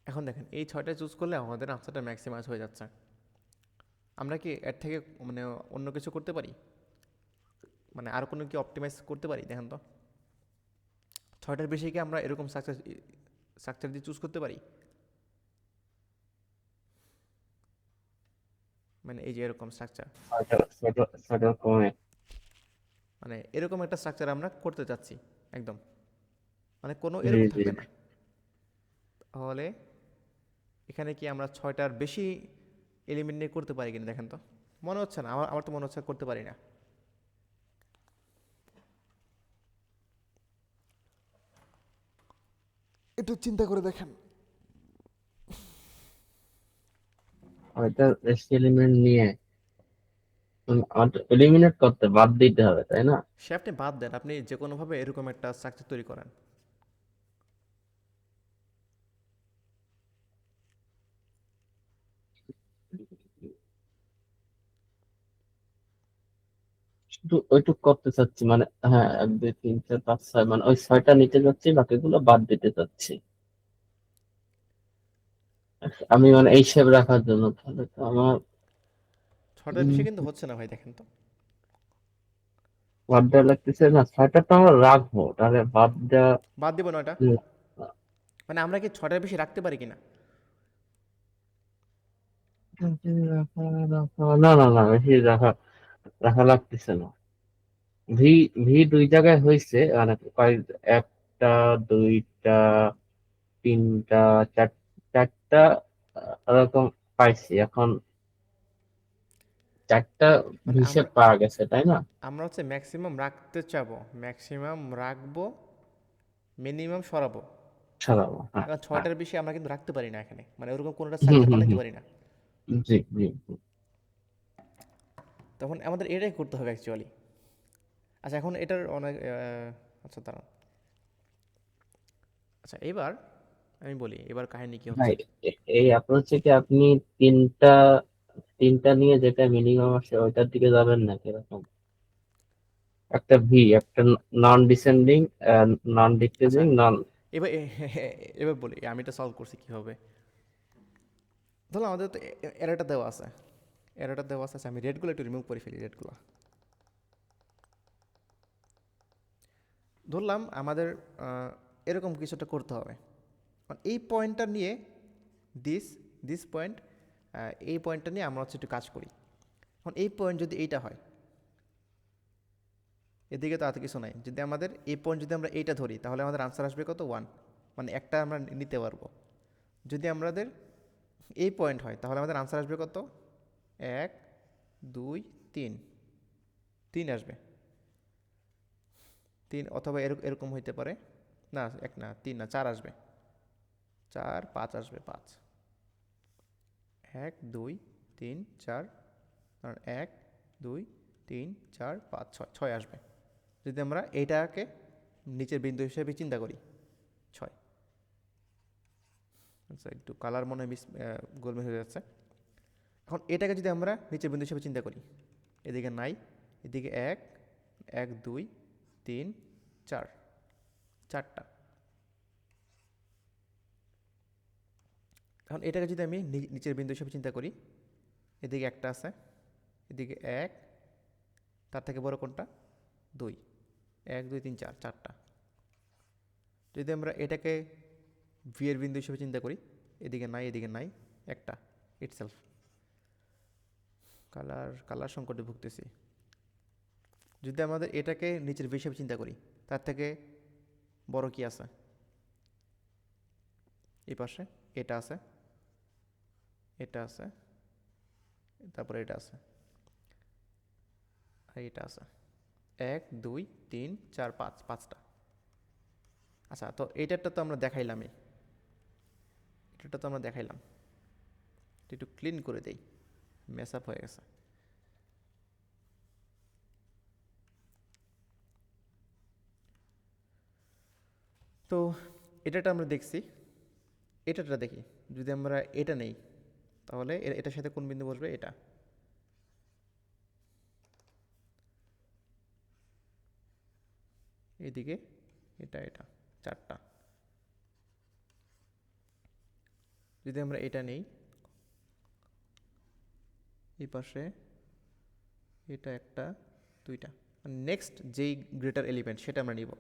এখন দেখেন এই 6টা চুজ করলে আমাদের আনসারটা ম্যাক্সিমাইজ হয়ে যাচ্ছে। আমরা কি এর থেকে মানে অন্য কিছু করতে পারি, মানে আর কোনো কি অপটিমাইজ করতে পারি দেখেন তো। 6টার বেশি কি আমরা এরকম স্ট্রাকচার স্ট্রাকচার দিয়ে চুজ করতে পারি, মানে এই যে এরকম স্ট্রাকচার, ছয়টার কমে। মানে এরকম একটা স্ট্রাকচার আমরা করতে চাচ্ছি একদম, মানে কোনো জি এরকম জি। থাকবে না। তাহলে এখানে কি আমরা 6টার বেশি এলিমেন্ট নিয়ে করতে পারি কিনা দেখেন তো। মনে হচ্ছে না, আমার আমার তো মনে হচ্ছে করতে পারি না। একটু চিন্তা করে দেখেন। ওইটা এলিমেন্ট নিয়ে এলিমিনেট করতে বাদ দিতে হবে, তাই না? সে আপনি বাদ দেন, আপনি যে কোনোভাবে এরকম একটা স্ট্রাকচার তৈরি করেন। শুধু ওইটুক করতে চাচ্ছি, মানে হ্যাঁ, 1 2 3 4 5 6, মানে ওই 6টা নিতে যাচ্ছি, বাকিগুলো বাদ দিতে চাচ্ছি আমি, মানে এই শেপ রাখার জন্য। তাহলে তো আমার 6টার বেশি কিন্তু হচ্ছে না ভাই দেখেন তো। বাদ দেওয়া লাগতেছে না, 6টা তো আমরা রাখবো, তাহলে বাদ দেওয়া। বাদ দিব 9টা, উম, মানে আমরা কি 6টার বেশি রাখতে পারি কিনা। না না না, বেশি রাখা রাখা লাগতেছে না। ভি ভি দুই জায়গায় হয়েছে, মানে একটা, দুইটা, তিনটা, চারটা এরকম পাইছি। এখন 4টা মানে হিসেব আমরা পাওয়া গেছে, তাই না? আমরা হচ্ছে ম্যাক্সিমাম রাখতে চাবো, ম্যাক্সিমাম রাখবো, মিনিমাম সরাবো। সারাবো, হ্যাঁ এখন হ্যাঁ। 6টার বেশি আমরা কিন্তু রাখতে পারি না এখানে, মানে ওরকম কোনোটা হুম স্ট্রাকচার হুম বানাইতে হুম। পারি না। জি জি জি। তখন আমাদের এটাই করতে হবে অ্যাকচুয়ালি। আচ্ছা এখন এটার অনেক আচ্ছা দাঁড়ান। আচ্ছা এবার আমি বলি এবার কাহিনী কি না, হচ্ছে। এই অ্যাপ্রোচে কি আপনি তিনটা তিনটা নিয়ে যেটা মিনিমাম আসে ওইটার দিকে যাবেন না কিরকম? একটা ভি, একটা নন ডিসেন্ডিং, নন আচ্ছা ডিক্রিজিং, নন। এবার এবার বলি আমি এটা সলভ করছি কীভাবে। ধরো আমাদের তো এরাটা দেওয়া আছে, এরাটা দেওয়া আছে। আচ্ছা, আমি রেডগুলো একটু রিমুভ করে ফেলি। রেডগুলো ধরলাম আমাদের এরকম কিছুটা করতে হবে। এই পয়েন্টটা নিয়ে দিস দিস পয়েন্ট, এই পয়েন্টটা নিয়ে আমরা হচ্ছে একটু কাজ করি। এখন এই পয়েন্ট যদি এইটা হয়, এদিকে তো আর কিছু নাই। যদি আমাদের এই পয়েন্ট যদি আমরা এইটা ধরি তাহলে আমাদের আনসার আসবে কত? 1, মানে একটা আমরা নিতে পারবো। যদি আমাদের এই পয়েন্ট হয় তাহলে আমাদের আনসার আসবে কত? 1, 2, 3, 3 আসবে। 3 অথবা এরকম হইতে পারে, না 1 না 3 না 4 আসবে। 4, 5 আসবে। 5, 1, 2, 3, 4, 1, 2, 3, 4, 5, 6, 6 আসবে যদি আমরা এইটাকে নিচের বিন্দু হিসেবে চিন্তা করি। 6। আচ্ছা, একটু কালার মনে হয় গোলমেল হয়ে যাচ্ছে। এখন এটাকে যদি আমরা নিচের বিন্দু হিসেবে চিন্তা করি, এদিকে নাই, এদিকে 1, 1, 2, 3, 4, 4টা। এখন এটাকে যদি আমি নিচের বিন্দু হিসেবে চিন্তা করি, এদিকে একটা আছে, এদিকে 1, তার থেকে বড় কোনটা? 2, 1, 2, 3, 4, 4টা। যদি আমরা এটাকে ভি এর বিন্দু হিসেবে চিন্তা করি, এদিকে নাই, এদিকে নাই, একটা ইটসেলফ। কালার সংকটে ভুগতেছি। যদি আমাদের এটাকে নিচের ভি হিসেবে চিন্তা করি, তার থেকে বড় কি আছে? এই পাশে এটা আছে, এটা আছে, তারপরে এটা আছে, আর এটা আছে। 1, 2, 3, 4, 5, 5টা। আচ্ছা, তো এইটারটা তো আমরা দেখাইলামই, এটাটা তো আমরা দেখাইলাম। একটু ক্লিন করে দেই, মেস আপ হয়ে গেছে। তো এটাটা আমরা দেখছি, এটাটা দেখি। যদি আমরা এটা নেই তাহলে এটার সাথে কোন বিন্দু বসবে? এটা। এইদিকে এটা, এটা 4টা। যদি আমরা এটা নেই, এই পাশে এটা একটা, 2টা। নেক্সট যেই গ্রেটার এলিমেন্ট সেটা আমরা নিব,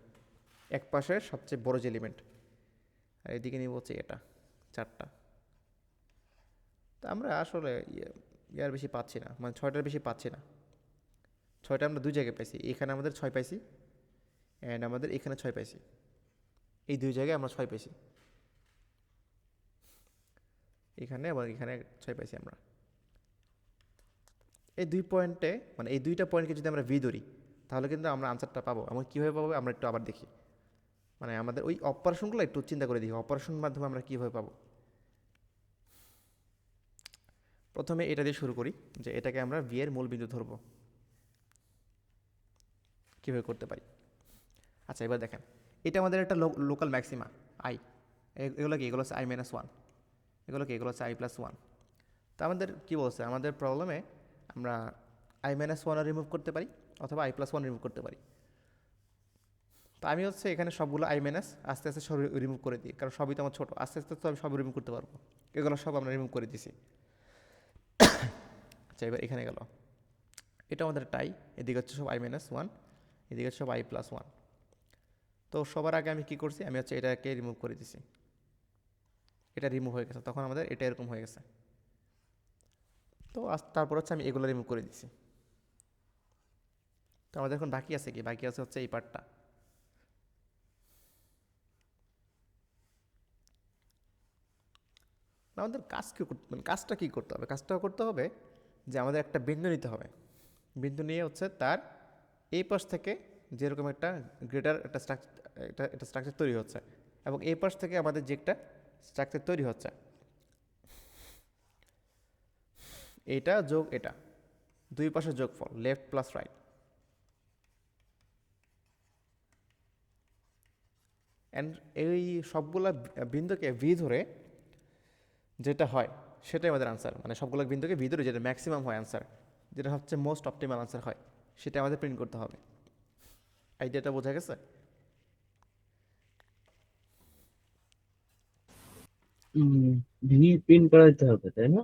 এক পাশের সবচেয়ে বড় যে এলিমেন্ট। আর এদিকে নিব হচ্ছে এটা, 4টা। তো আমরা আসলে ইয়ার বেশি পাচ্ছি না, মানে 6টার বেশি পাচ্ছি না। 6টা আমরা দুই জায়গায় পাইছি, এখানে আমাদের 6 পাইছি, অ্যান্ড আমাদের এখানে 6 পাইছি। এই দুই জায়গায় আমরা 6 পাইছি, এখানে এবং এখানে 6 পাইছি আমরা। এই দুই পয়েন্টে, মানে এই দুইটা পয়েন্টকে যদি আমরা ভি ধরি তাহলে কিন্তু আমরা আনসারটা পাবো। এমন কীভাবে পাবো আমরা একটু আবার দেখি, মানে আমাদের ওই অপারেশনগুলো একটু চিন্তা করে দেখি, অপারেশনের মাধ্যমে আমরা কীভাবে পাবো। প্রথমে এটা দিয়ে শুরু করি, যে এটাকে আমরা ভি এর মূল বিন্দু ধরবো। কীভাবে করতে পারি? আচ্ছা, এবার দেখেন, এটা আমাদের একটা লোকাল ম্যাক্সিমা আই। এগুলো কি? এগুলো হচ্ছে I-1। এগুলো কি? এগুলো হচ্ছে I+1। তো আমাদের কী বলছে, আমাদের প্রবলেমে আমরা I-1 রিমুভ করতে পারি অথবা I+1 রিমুভ করতে পারি। তো আমি হচ্ছে এখানে সবগুলো I- আস্তে আস্তে সব রিমুভ করে দিই, কারণ সবই তো আমার ছোটো, আস্তে আস্তে তো আমি সব রিমুভ করতে পারবো। এগুলো সব আমরা রিমুভ করে দিছি। আচ্ছা, এবার এখানে গেল, এটা আমাদের টাই। এদিকে হচ্ছে সব I-1, এদিকে হচ্ছে সব I+1। তো সবার আগে আমি কি করছি, আমি হচ্ছে এটাকে রিমুভ করে দিছি। এটা রিমুভ হয়ে গেছে, তখন আমাদের এটা এরকম হয়ে গেছে। তো তারপর হচ্ছে আমি এগুলো রিমুভ করে দিছি। তো আমাদের এখন বাকি আছে কি? বাকি আছে হচ্ছে এই পার্টটা। আমাদের কাজ কি করতে, মানে কাজটা কী করতে হবে? কাজটা করতে হবে যে আমাদের একটা বিন্দু নিতে হবে। বিন্দু নিয়ে হচ্ছে তার এই পাশ থেকে যেরকম একটা গ্রেটার একটা স্ট্রাকচার তৈরি হচ্ছে, এবং এই পাশ থেকে আমাদের যে একটা স্ট্রাকচার তৈরি হচ্ছে, এটা যোগ এটা, দুই পাশের যোগফল, লেফট প্লাস রাইট। অ্যান্ড এই সবগুলা বিন্দুকে ভি ধরে যেটা হয় সেটাই আমাদের আনসার, মানে সবগুলো বিন্দুকে ভি ধরে যেটা ম্যাক্সিমাম হয় আনসার, যেটা হচ্ছে মোস্ট অপটিমাল আনসার হয়, সেটা আমাদের প্রিন্ট করতে হবে। আইডিয়াটা বোঝা গেছে? ভি প্রিন্ট করাইতে হবে তাই না?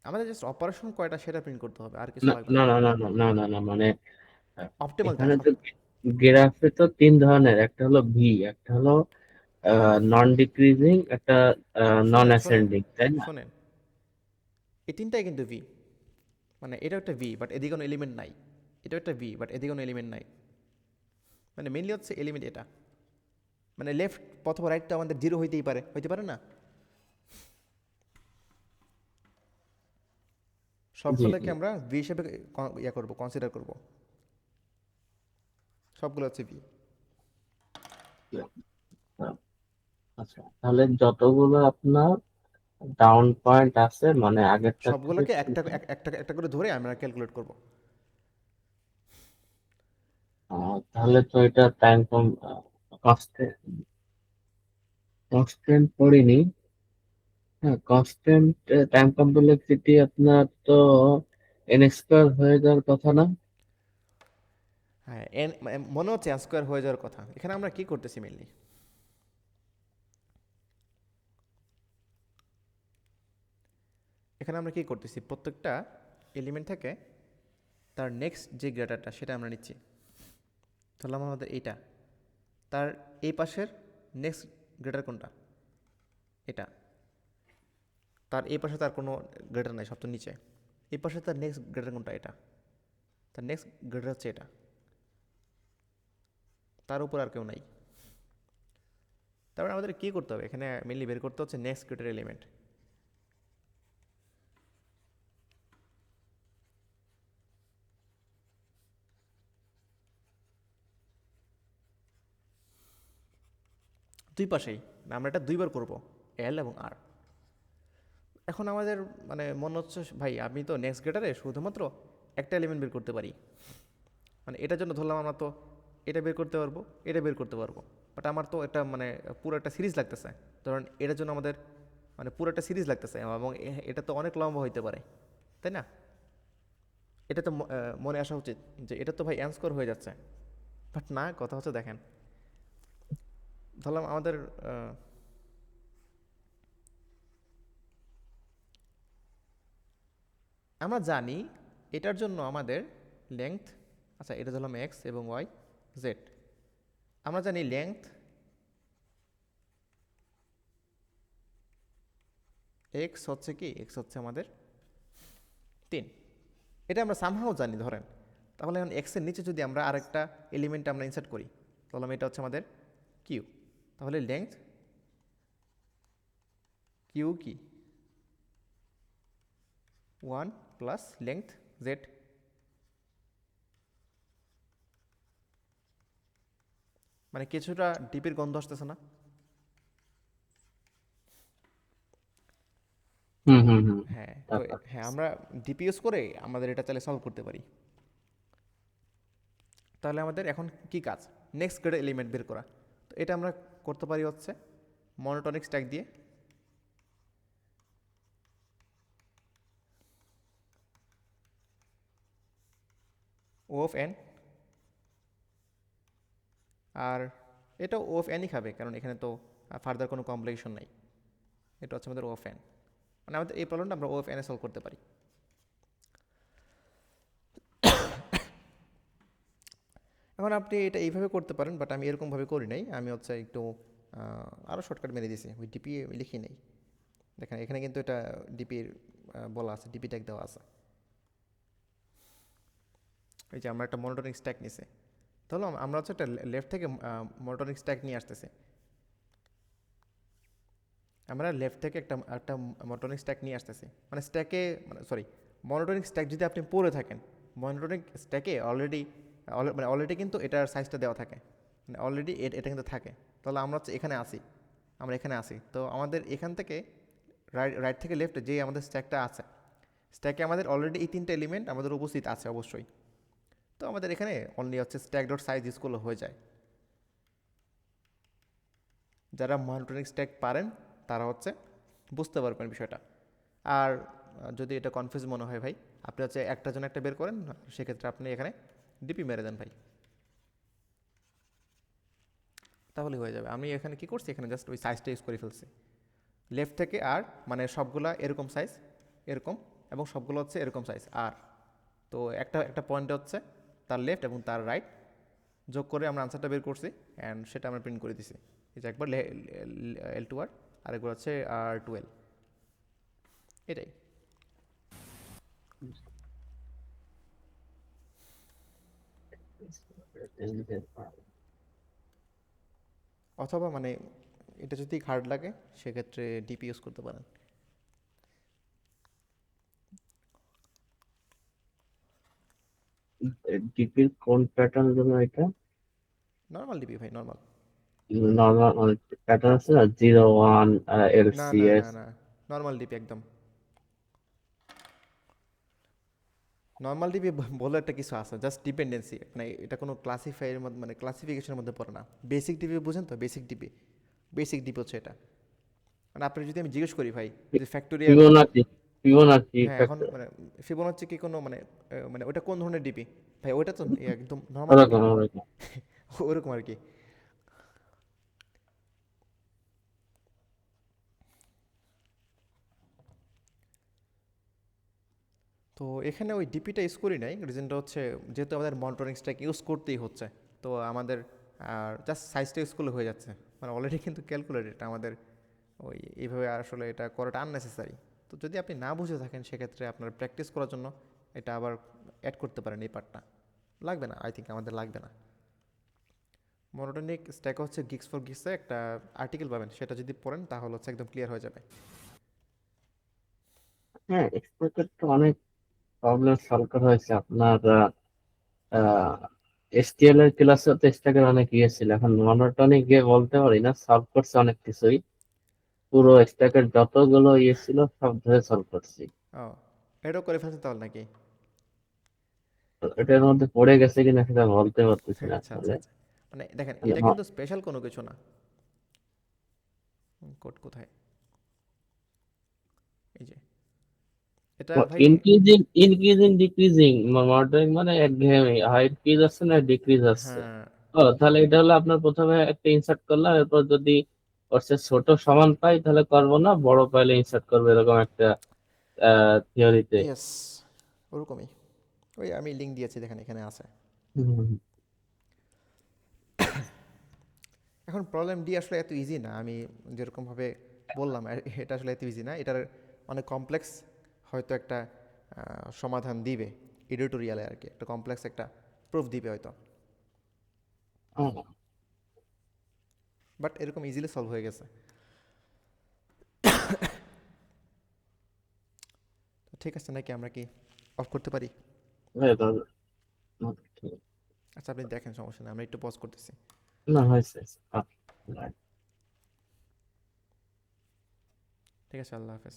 আমাদের জাস্ট অপারেশন কয়টা সেটা প্রিন্ট করতে হবে, আর কিছু না লাগবে না না। না না না না না না, মানে অপটিমালটা এখানে তো গ্রাফে তো তিন ধরনের, একটা হলো ভি, একটা হলো নন ডিক্রিজিং, একটা নন শোনেন শোনেন অ্যাসেন্ডিং, তাই না? শোনেন, এই তিনটাই কিন্তু ভি, মানে এটা একটা ভি বাট এদিকে কোনো এলিমেন্ট নাই, এটা একটা ভি বাট এদিকে কোনো এলিমেন্ট নাই, মানে মেনলি হচ্ছে এলিমেন্ট এটা, মানে লেফট অথবা রাইট তো আমাদের জিরো হইতেই পারে, হইতে পারে না? জি সবগুলোকে জি। আমরা ভি হিসেবে ইয়া করবো, কনসিডার করবো, সবগুলো হচ্ছে ভি। আচ্ছা, তাহলে যতগুলো আপনার ডাউন পয়েন্ট আছে, মানে আগেরটা থেকে সবগুলোকে একটা শুরু করে, একটা একটা করে ধরে আমরা ক্যালকুলেট করবো। তাহলে তো এটা টাইম কম, কনস্ট্যান্ট কনস্ট্যান্ট পড়িনি। হ্যাঁ, কনস্ট্যান্ট টাইম কমপ্লেক্সিটি আপনার তো এন স্কোয়ার হয়ে যাওয়ার কথা না? হ্যাঁ এন, মনে হচ্ছে স্কোয়ার হয়ে যাওয়ার কথা। এখানে আমরা কি করতেছি মেনলি, এখানে আমরা কি করতেছি, প্রত্যেকটা এলিমেন্ট থেকে তার নেক্সট যে গ্রেটারটা সেটা আমরা নিচ্ছি। ধরলাম আমাদের এইটা, তার এই পাশের নেক্সট গ্রেটার কোনটা, এটা, তার এই পাশে তার কোনো গ্রেটার নাই, সব তো নিচে। এই পাশে তার নেক্সট গ্রেটার কোনটা, এটা, তার নেক্সট গ্রেটার হচ্ছে এটা, তার উপর আর কেউ নাই। তারপরে আমাদের কী করতে হবে, এখানে মেনলি বের করতে হচ্ছে নেক্সট গ্রেটার এলিমেন্ট। দুই পাশেই, আমরা এটা দুইবার করব, এল এবং আর। এখন আমাদের মানে মনে হচ্ছে ভাই আমি তো নেক্সট গ্রেটারে শুধুমাত্র একটা এলিমেন্ট বের করতে পারি, মানে এটার জন্য ধরলাম আমরা তো এটা বের করতে পারবো, এটা বের করতে পারবো, বাট আমার তো একটা মানে পুরো একটা সিরিজ লাগতেছে। ধরুন এটার জন্য আমাদের মানে পুরো একটা সিরিজ লাগতেছে, এবং এটা তো অনেক লম্বা হইতে পারে, তাই না? এটা তো মনে আসা উচিত যে এটা তো ভাই অ্যান্সার হয়ে যাচ্ছে, বাট না, কথা হচ্ছে দেখেন, ধরলাম আমাদের আমরা জানি এটার জন্য আমাদের লেংথ, আচ্ছা এটা ধরলাম এক্স এবং ওয়াই জেড, আমরা জানি লেংথ এক্স হচ্ছে কি, এক্স হচ্ছে আমাদের 3, এটা আমরা সামহাও জানি ধরেন। তাহলে এখন এক্সের নিচে যদি আমরা আরেকটা এলিমেন্ট আমরা ইনসার্ট করি, তাহলে এটা হচ্ছে আমাদের কিউ, তাহলে লেংথ কিউ কি 1 প্লাস লেংথ জেড, মানে কিছুটা ডিপের গন্ধ আসতেছে না? হুম হুম হুম। হ্যাঁ তো তারপর হ্যাঁ, আমরা ডিপি ইউজ করে আমাদের এটা চাইলে সলভ করতে পারি। তাহলে আমাদের এখন কি কাজ, নেক্সট গ্রেড এলিমেন্ট বের করা। তো এটা আমরা করতে পারি হচ্ছে মনোটনিক স্ট্যাক দিয়ে, ও অফ এন, আর এটা ও অফ এনই খাবে কারণ এখানে তো ফার্দার কোনো কমপ্লিকেশন নাই। এটা হচ্ছে আমাদের ও অফ এন, মানে আমাদের এই প্রবলেমটা আমরা ও অফ এনে সলভ করতে পারি। এখন আপনি এটা এইভাবে করতে পারেন, বাট আমি এরকমভাবে করি নাই, আমি হচ্ছে একটু আরও শর্টকাট মেরে দিয়েছি, ওই ডিপি লিখি নেই। দেখেন এখানে কিন্তু এটা ডিপির বলা আছে, ডিপি ট্যাগ দেওয়া আছে। এই যে আমরা একটা মনোটনিক স্ট্যাক নিছি, তাহলে আমরা হচ্ছে একটা লেফট থেকে মনোটনিক স্ট্যাক নিয়ে আসতেছি, আমরা লেফট থেকে একটা একটা মনোটনিক স্ট্যাক নিয়ে আসতেছি, মানে স্ট্যাকে, মানে সরি, মনোটনিক স্ট্যাক যদি আপনি পড়ে থাকেন, মনোটনিক স্ট্যাকে অলরেডি মানে অলরেডি কিন্তু এটার সাইজটা দেওয়া থাকে, মানে অলরেডি এটা কিন্তু থাকে। তাহলে আমরা হচ্ছে এখানে আসি, আমরা এখানে আসি, তো আমাদের এখান থেকে রাইট রাইট থেকে লেফটে যে আমাদের স্ট্যাকটা আছে, স্ট্যাকে আমাদের অলরেডি এই তিনটে এলিমেন্ট আমাদের উপস্থিত আছে অবশ্যই। তো আমাদের এখানে অনলি হচ্ছে স্ট্যাক ডট সাইজ ইউজ করলে হয়ে যায়। যারা মনিটরিং স্ট্যাক পারেন তারা হচ্ছে বুঝতে পারবেন বিষয়টা। আর যদি এটা কনফিউজ মনে হয় ভাই, আপনি হচ্ছে একটার জন্য একটা বের করেন, সেক্ষেত্রে আপনি এখানে ডিপি মেরে দেন ভাই, তাহলে হয়ে যাবে। আমি এখানে কি করছি, এখানে জাস্ট ওই সাইজটা ইউজ করে ফেলছি লেফট থেকে, আর মানে সবগুলা এরকম সাইজ, এরকম, এবং সবগুলো হচ্ছে এরকম সাইজ। আর তো একটা একটা পয়েন্টে হচ্ছে তার লেফট এবং তার রাইট যোগ করে আমরা আনসারটা বের করছি, অ্যান্ড সেটা আমরা প্রিন্ট করে দিছি। এই যে একবার L2R, আর একবার হচ্ছে R12, এটাই। অথবা মানে এটা যদি হার্ড লাগে সেক্ষেত্রে ডিপি ইউজ করতে পারেন। ডিপির কোন প্যাটার্ন জন্য এটা? নর্মাল ডিপি ভাই, নর্মাল। নর্মাল প্যাটার্ন আছে না, 01 না না না LCS? না, নর্মাল ডিপি একদম। নর্মাল ডিপি বলে একটা কিছু আছে, জাস্ট ডিপেন্ডেন্সি, মানে এটা কোনো ক্লাসিফাইয়ের মধ্যে, মানে ক্লাসিফিকেশনের মধ্যে পড়ে না। বেসিক ডিপি বুঝেন তো, বেসিক ডিপি, বেসিক ডিপি হচ্ছে এটা। মানে আপনি যদি আমি জিজ্ঞেস করি ভাই, যে ফ্যাক্টোরিয়াল, ফিবোনাচি, ফিবোনাচি হ্যাঁ এখন ফ্যাক্টর, মানে ফিবোনাচ্চি কি কোনো মানে মানে ওটা কোন ধরনের ডিপি ভাই? ওইটা তো একদম নর্মাল ডিপি, ওরকম ওরকম। ওরকম আর কি। তো এখানে ওই ডিপিটা ইউজ করি নাই, রিজনটা হচ্ছে যেহেতু আমাদের মনিটরিং স্ট্যাক ইউজ করতেই হচ্ছে, তো আমাদের জাস্ট সাইজটা ইউজ করলে হয়ে যাচ্ছে। মানে অলরেডি কিন্তু ক্যালকুলেটেড আমাদের, ওই এইভাবে আসলে এটা করাটা আননেসেসারি। তো যদি আপনি না বুঝে থাকেন সেক্ষেত্রে আপনার প্র্যাকটিস করার জন্য এটা আবার অ্যাড করতে পারেন, এই পার্টটা লাগবে না, আই থিঙ্ক আমাদের লাগবে না। মনোটনিক স্ট্যাক হচ্ছে গিক্স ফর গিক্সে একটা আর্টিকেল পাবেন, সেটা যদি পড়েন তাহলে হচ্ছে একদম ক্লিয়ার হয়ে যাবে। হ্যাঁ, এক্সপোর্টের তো অনেক প্রবলেম সলভ করা হয়েছে আপনার। এসটিএল এর ক্লাসে তো স্ট্যাকের অনেক ইয়ে ছিল, এখন মনোটনিক গিয়ে বলতে পারি না, সলভ করছে অনেক কিছুই। পুরো স্ট্যাকের যতগুলো ইয়ে ছিল সব ধরে সলভ করছি। ও, এটাও করে ফেলছেন তাহলে নাকি? তো এটার মধ্যে পড়ে গেছে কিনা সেটা বলতে পারতেছি না আচ্ছা আচ্ছা আসলে। আচ্ছা। মানে দেখেন, মানে এটা কিন্তু স্পেশাল কোনো কিছু না। কোড কোথায়? এই যে, এটা ভাই। ইনক্রিজিং, ইনক্রিজিং ডিক্রিজিং মডেলিং মানে একঘেয়েমি, হাইট কি যাচ্ছে না ডিক্রিজ যাচ্ছে। হ্যাঁ, ও তাহলে এটা হলো আপনার প্রথমে একটা ইনসার্ট করলাম, এরপর যদি ওর চেয়ে ছোট সমান পাই তাহলে করবো না, বড় পাইলে ইনসার্ট করবো, এরকম একটা থিওরিতে। ইয়েস, ওরকমই। ওই আমি লিঙ্ক দিয়েছি, দেখেন এখানে আছে। এখন প্রবলেম ডি আসলে এত ইজি না, আমি যেরকমভাবে বললাম এটা আসলে এত ইজি না, এটার অনেক কমপ্লেক্স হয়তো একটা সমাধান দিবে এডিটোরিয়ালে আর কি, একটা কমপ্লেক্স একটা প্রুফ দিবে হয়তো, বাট এরকম ইজিলি সলভ হয়ে গেছে। তো ঠিক আছে নাকি, আমরা কি অফ করতে পারি? আচ্ছা আপনি দেখেন, সমস্যা নেই, আমরা একটু পজ করতেছি। না হয়েছে। ঠিক আছে, আল্লাহ হাফেজ।